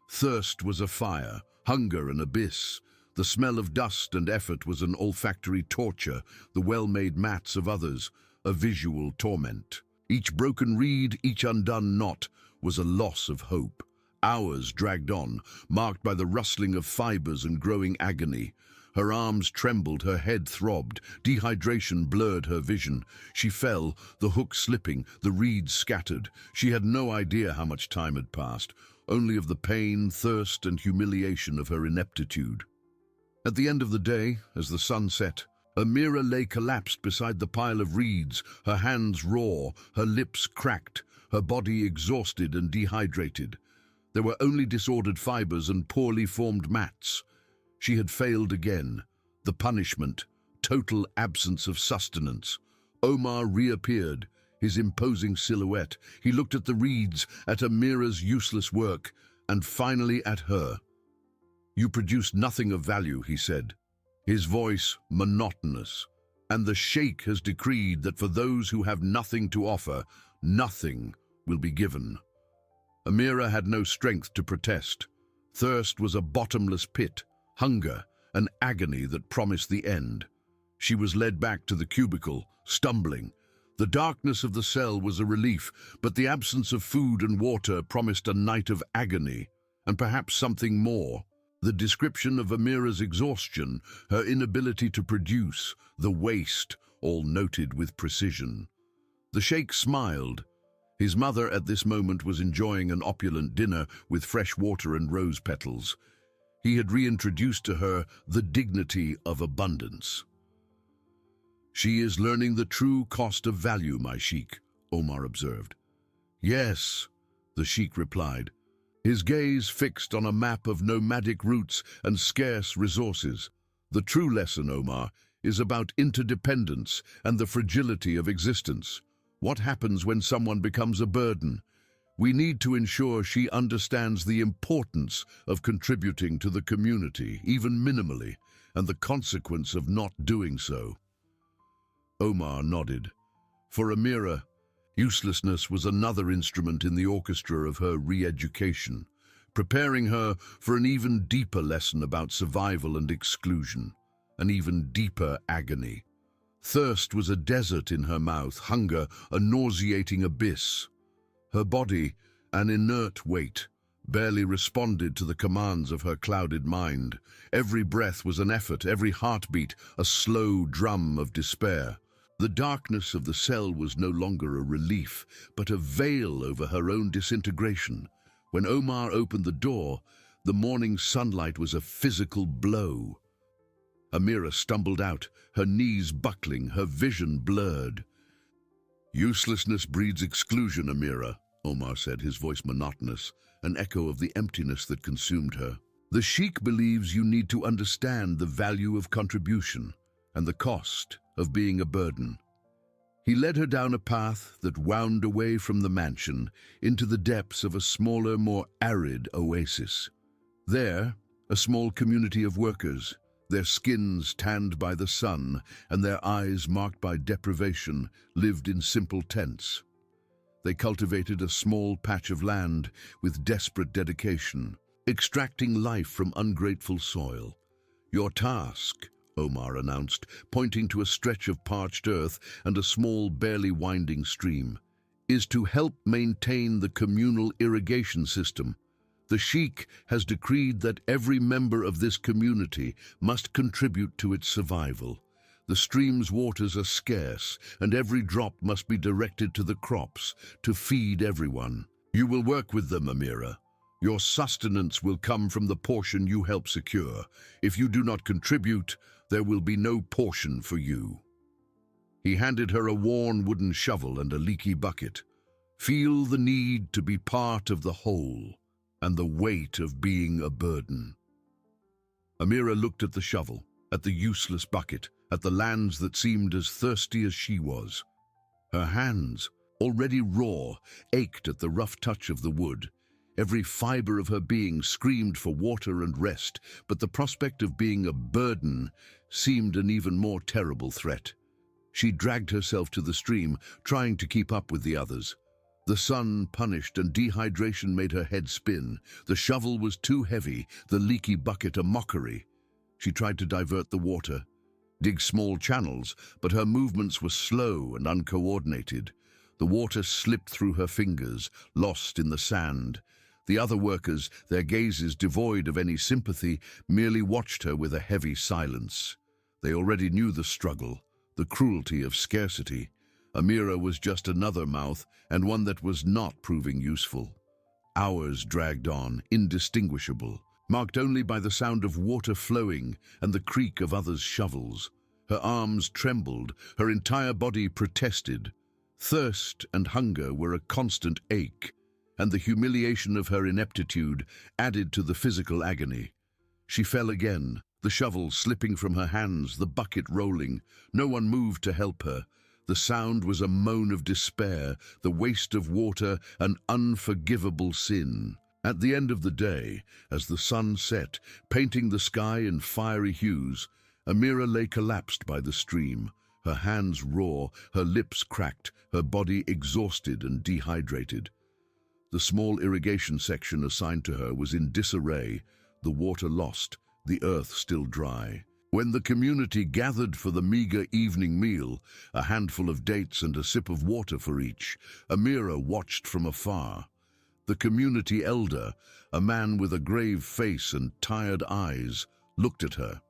Thirst was a fire, hunger an abyss. The smell of dust and effort was an olfactory torture, the well-made mats of others, a visual torment. Each broken reed, each undone knot, was a loss of hope. Hours dragged on, marked by the rustling of fibers and growing agony. Her arms trembled, her head throbbed. Dehydration blurred her vision. She fell, the hook slipping, the reeds scattered. She had no idea how much time had passed, only of the pain, thirst, and humiliation of her ineptitude. At the end of the day, as the sun set, Amira lay collapsed beside the pile of reeds, her hands raw, her lips cracked, her body exhausted and dehydrated. There were only disordered fibers and poorly formed mats. She had failed again. The punishment, total absence of sustenance. Omar reappeared, his imposing silhouette. He looked at the reeds, at Amira's useless work, and finally at her. "You produce nothing of value," he said, his voice monotonous. "And the Sheikh has decreed that for those who have nothing to offer, nothing will be given." Amira had no strength to protest. Thirst was a bottomless pit, hunger, an agony that promised the end. She was led back to the cubicle, stumbling. The darkness of the cell was a relief, but the absence of food and water promised a night of agony, and perhaps something more. The description of Amira's exhaustion, her inability to produce, the waste, all noted with precision. The Sheikh smiled. His mother at this moment was enjoying an opulent dinner with fresh water and rose petals. He had reintroduced to her the dignity of abundance. "She is learning the true cost of value, my Sheikh," Omar observed. "Yes," the Sheikh replied, his gaze fixed on a map of nomadic routes and scarce resources. "The true lesson, Omar, is about interdependence and the fragility of existence. What happens when someone becomes a burden? We need to ensure she understands the importance of contributing to the community, even minimally, and the consequence of not doing so." Omar nodded. For Amira, uselessness was another instrument in the orchestra of her re-education, preparing her for an even deeper lesson about survival and exclusion, an even deeper agony. Thirst was a desert in her mouth, hunger a nauseating abyss. Her body, an inert weight, barely responded to the commands of her clouded mind. Every breath was an effort, every heartbeat a slow drum of despair. The darkness of the cell was no longer a relief, but a veil over her own disintegration. When Omar opened the door, the morning sunlight was a physical blow. Amira stumbled out, her knees buckling, her vision blurred. "Uselessness breeds exclusion, Amira," Omar said, his voice monotonous, an echo of the emptiness that consumed her. "The Sheikh believes you need to understand the value of contribution and the cost of being a burden." He led her down a path that wound away from the mansion into the depths of a smaller, more arid oasis. There, a small community of workers, their skins tanned by the sun and their eyes marked by deprivation, lived in simple tents. They cultivated a small patch of land with desperate dedication, extracting life from ungrateful soil. "Your task," Omar announced, pointing to a stretch of parched earth and a small, barely winding stream, "is to help maintain the communal irrigation system. The Sheikh has decreed that every member of this community must contribute to its survival. The stream's waters are scarce, and every drop must be directed to the crops to feed everyone. You will work with them, Amira. Your sustenance will come from the portion you help secure. If you do not contribute, there will be no portion for you." He handed her a worn wooden shovel and a leaky bucket. "Feel the need to be part of the whole, and the weight of being a burden." Amira looked at the shovel. at the useless bucket, at the lands that seemed as thirsty as she was. Her hands, already raw, ached at the rough touch of the wood. Every fiber of her being screamed for water and rest, but the prospect of being a burden seemed an even more terrible threat. She dragged herself to the stream, trying to keep up with the others. The sun punished and dehydration made her head spin. The shovel was too heavy, the leaky bucket a mockery. She tried to divert the water, dig small channels, but her movements were slow and uncoordinated. The water slipped through her fingers, lost in the sand. The other workers, their gazes devoid of any sympathy, merely watched her with a heavy silence. They already knew the struggle, the cruelty of scarcity. Amira was just another mouth, and one that was not proving useful. Hours dragged on, indistinguishable, marked only by the sound of water flowing and the creak of others' shovels. Her arms trembled, her entire body protested. Thirst and hunger were a constant ache, and the humiliation of her ineptitude added to the physical agony. She fell again, the shovel slipping from her hands, the bucket rolling. No one moved to help her. The sound was a moan of despair, the waste of water, an unforgivable sin. At the end of the day, as the sun set, painting the sky in fiery hues, Amira lay collapsed by the stream, her hands raw, her lips cracked, her body exhausted and dehydrated. The small irrigation section assigned to her was in disarray, the water lost, the earth still dry. When the community gathered for the meager evening meal, a handful of dates and a sip of water for each, Amira watched from afar. The community elder, a man with a grave face and tired eyes, looked at her.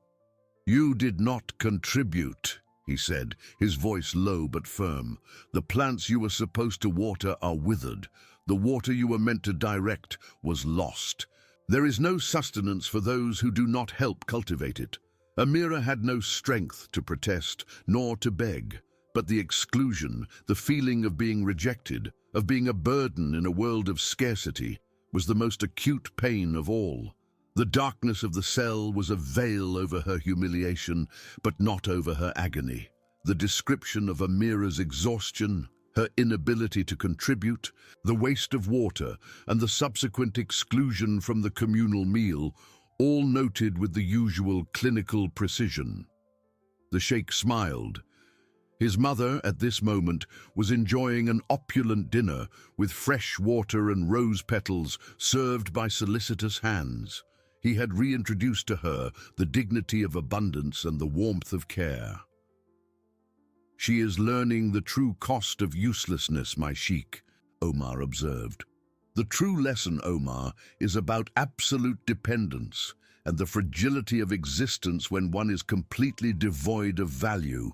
"You did not contribute," he said, his voice low but firm. "The plants you were supposed to water are withered. The water you were meant to direct was lost. There is no sustenance for those who do not help cultivate it." Amira had no strength to protest, nor to beg, but the exclusion, the feeling of being rejected, of being a burden in a world of scarcity, was the most acute pain of all. The darkness of the cell was a veil over her humiliation, but not over her agony. The description of Amira's exhaustion, her inability to contribute, the waste of water, and the subsequent exclusion from the communal meal, all noted with the usual clinical precision. The sheikh smiled. His mother, at this moment, was enjoying an opulent dinner with fresh water and rose petals served by solicitous hands. He had reintroduced to her the dignity of abundance and the warmth of care. "She is learning the true cost of uselessness, my sheikh," Omar observed. "The true lesson, Omar, is about absolute dependence and the fragility of existence when one is completely devoid of value.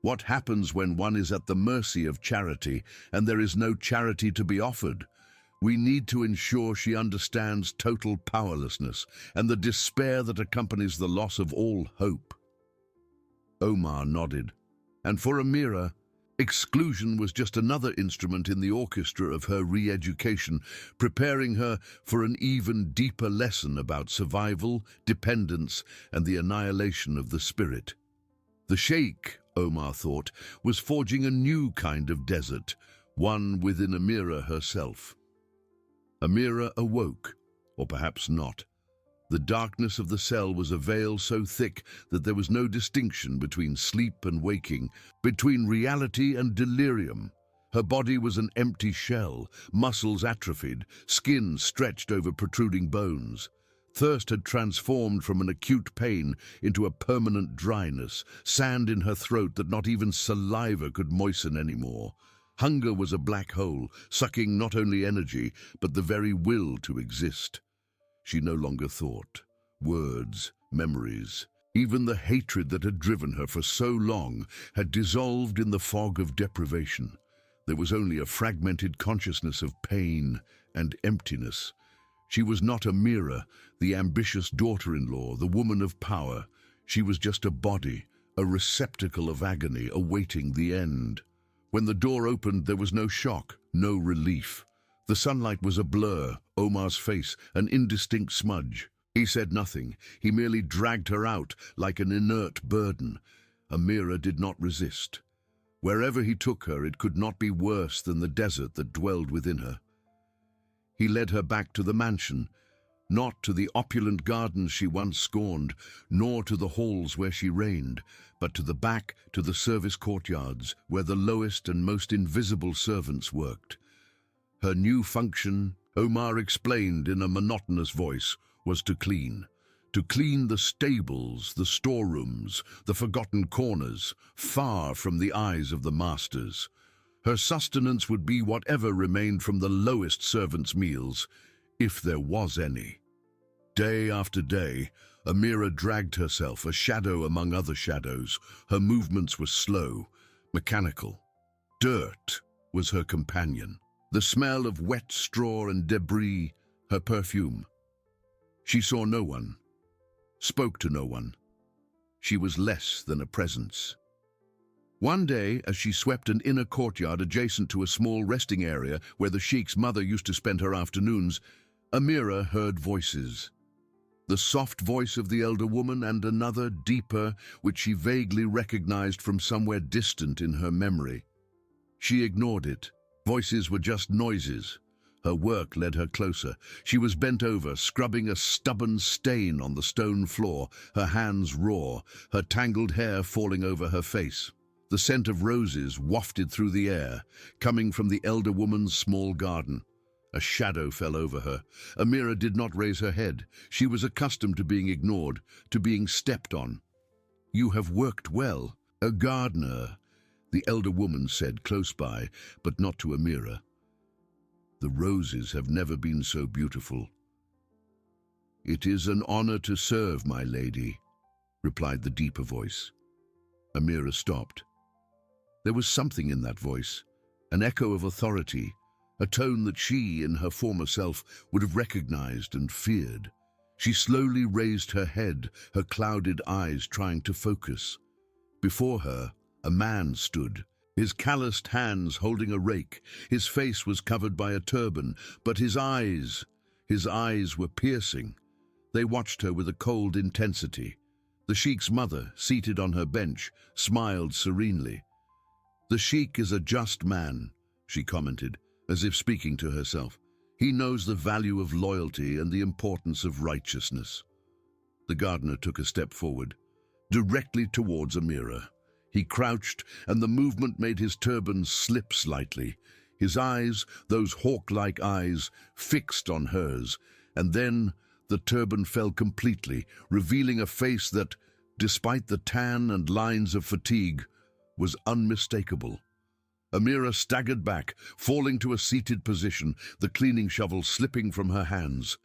What happens when one is at the mercy of charity and there is no charity to be offered? We need to ensure she understands total powerlessness and the despair that accompanies the loss of all hope." Omar nodded. And for Amira, exclusion was just another instrument in the orchestra of her re-education, preparing her for an even deeper lesson about survival, dependence, and the annihilation of the spirit. The sheikh, Omar thought, was forging a new kind of desert, one within Amira herself. Amira awoke, or perhaps not. The darkness of the cell was a veil so thick that there was no distinction between sleep and waking, between reality and delirium. Her body was an empty shell, muscles atrophied, skin stretched over protruding bones. Thirst had transformed from an acute pain into a permanent dryness, sand in her throat that not even saliva could moisten anymore. Hunger was a black hole, sucking not only energy, but the very will to exist. She no longer thought. Words, memories, even the hatred that had driven her for so long had dissolved in the fog of deprivation. There was only a fragmented consciousness of pain and emptiness. She was not Amira, the ambitious daughter-in-law, the woman of power. She was just a body, a receptacle of agony awaiting the end. When the door opened, there was no shock, no relief. The sunlight was a blur, Omar's face an indistinct smudge. He said nothing. He merely dragged her out like an inert burden. Amira did not resist. Wherever he took her, it could not be worse than the desert that dwelled within her. He led her back to the mansion, not to the opulent gardens she once scorned, nor to the halls where she reigned, but to the back, to the service courtyards, where the lowest and most invisible servants worked. Her new function, Omar explained in a monotonous voice, was to clean. To clean the stables, the storerooms, the forgotten corners, far from the eyes of the masters. Her sustenance would be whatever remained from the lowest servants' meals, if there was any. Day after day, Amira dragged herself, a shadow among other shadows. Her movements were slow, mechanical. Dirt was her companion. The smell of wet straw and debris, her perfume. She saw no one, spoke to no one. She was less than a presence. One day, as she swept an inner courtyard adjacent to a small resting area where the sheikh's mother used to spend her afternoons, Amira heard voices. The soft voice of the elder woman and another, deeper, which she vaguely recognized from somewhere distant in her memory. She ignored it. Voices were just noises. Her work led her closer. She was bent over, scrubbing a stubborn stain on the stone floor, her hands raw, her tangled hair falling over her face. The scent of roses wafted through the air, coming from the elder woman's small garden. A shadow fell over her. Amira did not raise her head. She was accustomed to being ignored, to being stepped on. "You have worked well. A gardener," the elder woman said close by, but not to Amira. "The roses have never been so beautiful." "It is an honor to serve, my lady," replied the deeper voice. Amira stopped. There was something in that voice, an echo of authority, a tone that she, in her former self, would have recognized and feared. She slowly raised her head, her clouded eyes trying to focus. Before her, a man stood, his calloused hands holding a rake. His face was covered by a turban, but his eyes were piercing. They watched her with a cold intensity. The sheikh's mother, seated on her bench, smiled serenely. "The sheikh is a just man," she commented, as if speaking to herself. "He knows the value of loyalty and the importance of righteousness." The gardener took a step forward, directly towards Amira. He crouched, and the movement made his turban slip slightly. His eyes, those hawk-like eyes, fixed on hers, and then the turban fell completely, revealing a face that, despite the tan and lines of fatigue, was unmistakable. Amira staggered back, falling to a seated position, the cleaning shovel slipping from her hands.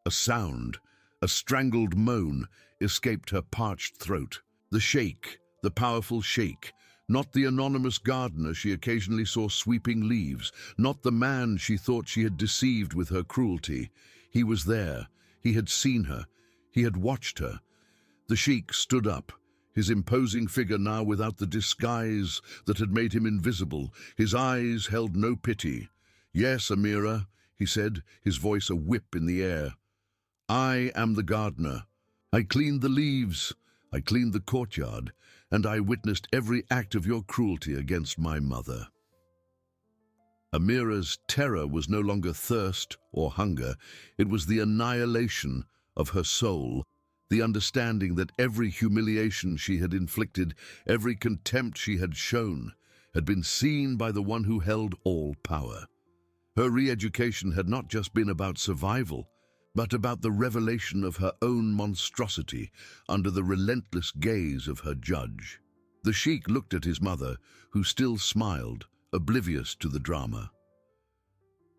A sound, a strangled moan, escaped her parched throat. The sheikh, the powerful sheikh, not the anonymous gardener she occasionally saw sweeping leaves, not the man she thought she had deceived with her cruelty. He was there. He had seen her. He had watched her. The sheikh stood up, his imposing figure now without the disguise that had made him invisible. His eyes held no pity. "Yes, Amira," he said, his voice a whip in the air. "I am the gardener. I cleaned the leaves, I cleaned the courtyard, and I witnessed every act of your cruelty against my mother." Amira's terror was no longer thirst or hunger. It was the annihilation of her soul, the understanding that every humiliation she had inflicted, every contempt she had shown, had been seen by the one who held all power. Her re-education had not just been about survival, but about the revelation of her own monstrosity under the relentless gaze of her judge. The sheikh looked at his mother, who still smiled, oblivious to the drama.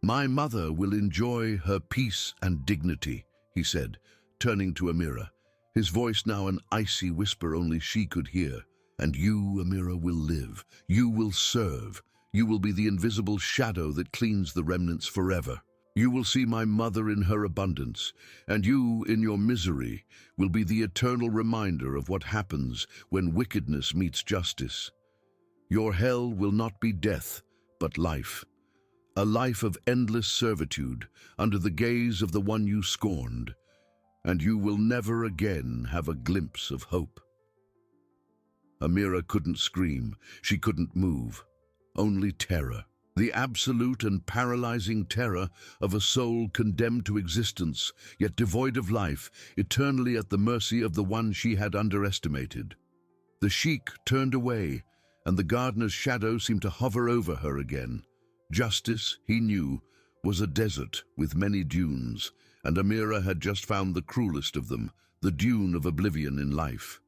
"My mother will enjoy her peace and dignity," he said, turning to Amira, his voice now an icy whisper only she could hear. "And you, Amira, will live. You will serve. You will be the invisible shadow that cleans the remnants forever. You will see my mother in her abundance, and you, in your misery, will be the eternal reminder of what happens when wickedness meets justice. Your hell will not be death, but life. A life of endless servitude, under the gaze of the one you scorned. and you will never again have a glimpse of hope." Amira couldn't scream, she couldn't move. Only terror. The absolute and paralyzing terror of a soul condemned to existence, yet devoid of life, eternally at the mercy of the one she had underestimated. The sheikh turned away, and the gardener's shadow seemed to hover over her again. Justice, he knew, was a desert with many dunes, and Amira had just found the cruelest of them, the dune of oblivion in life.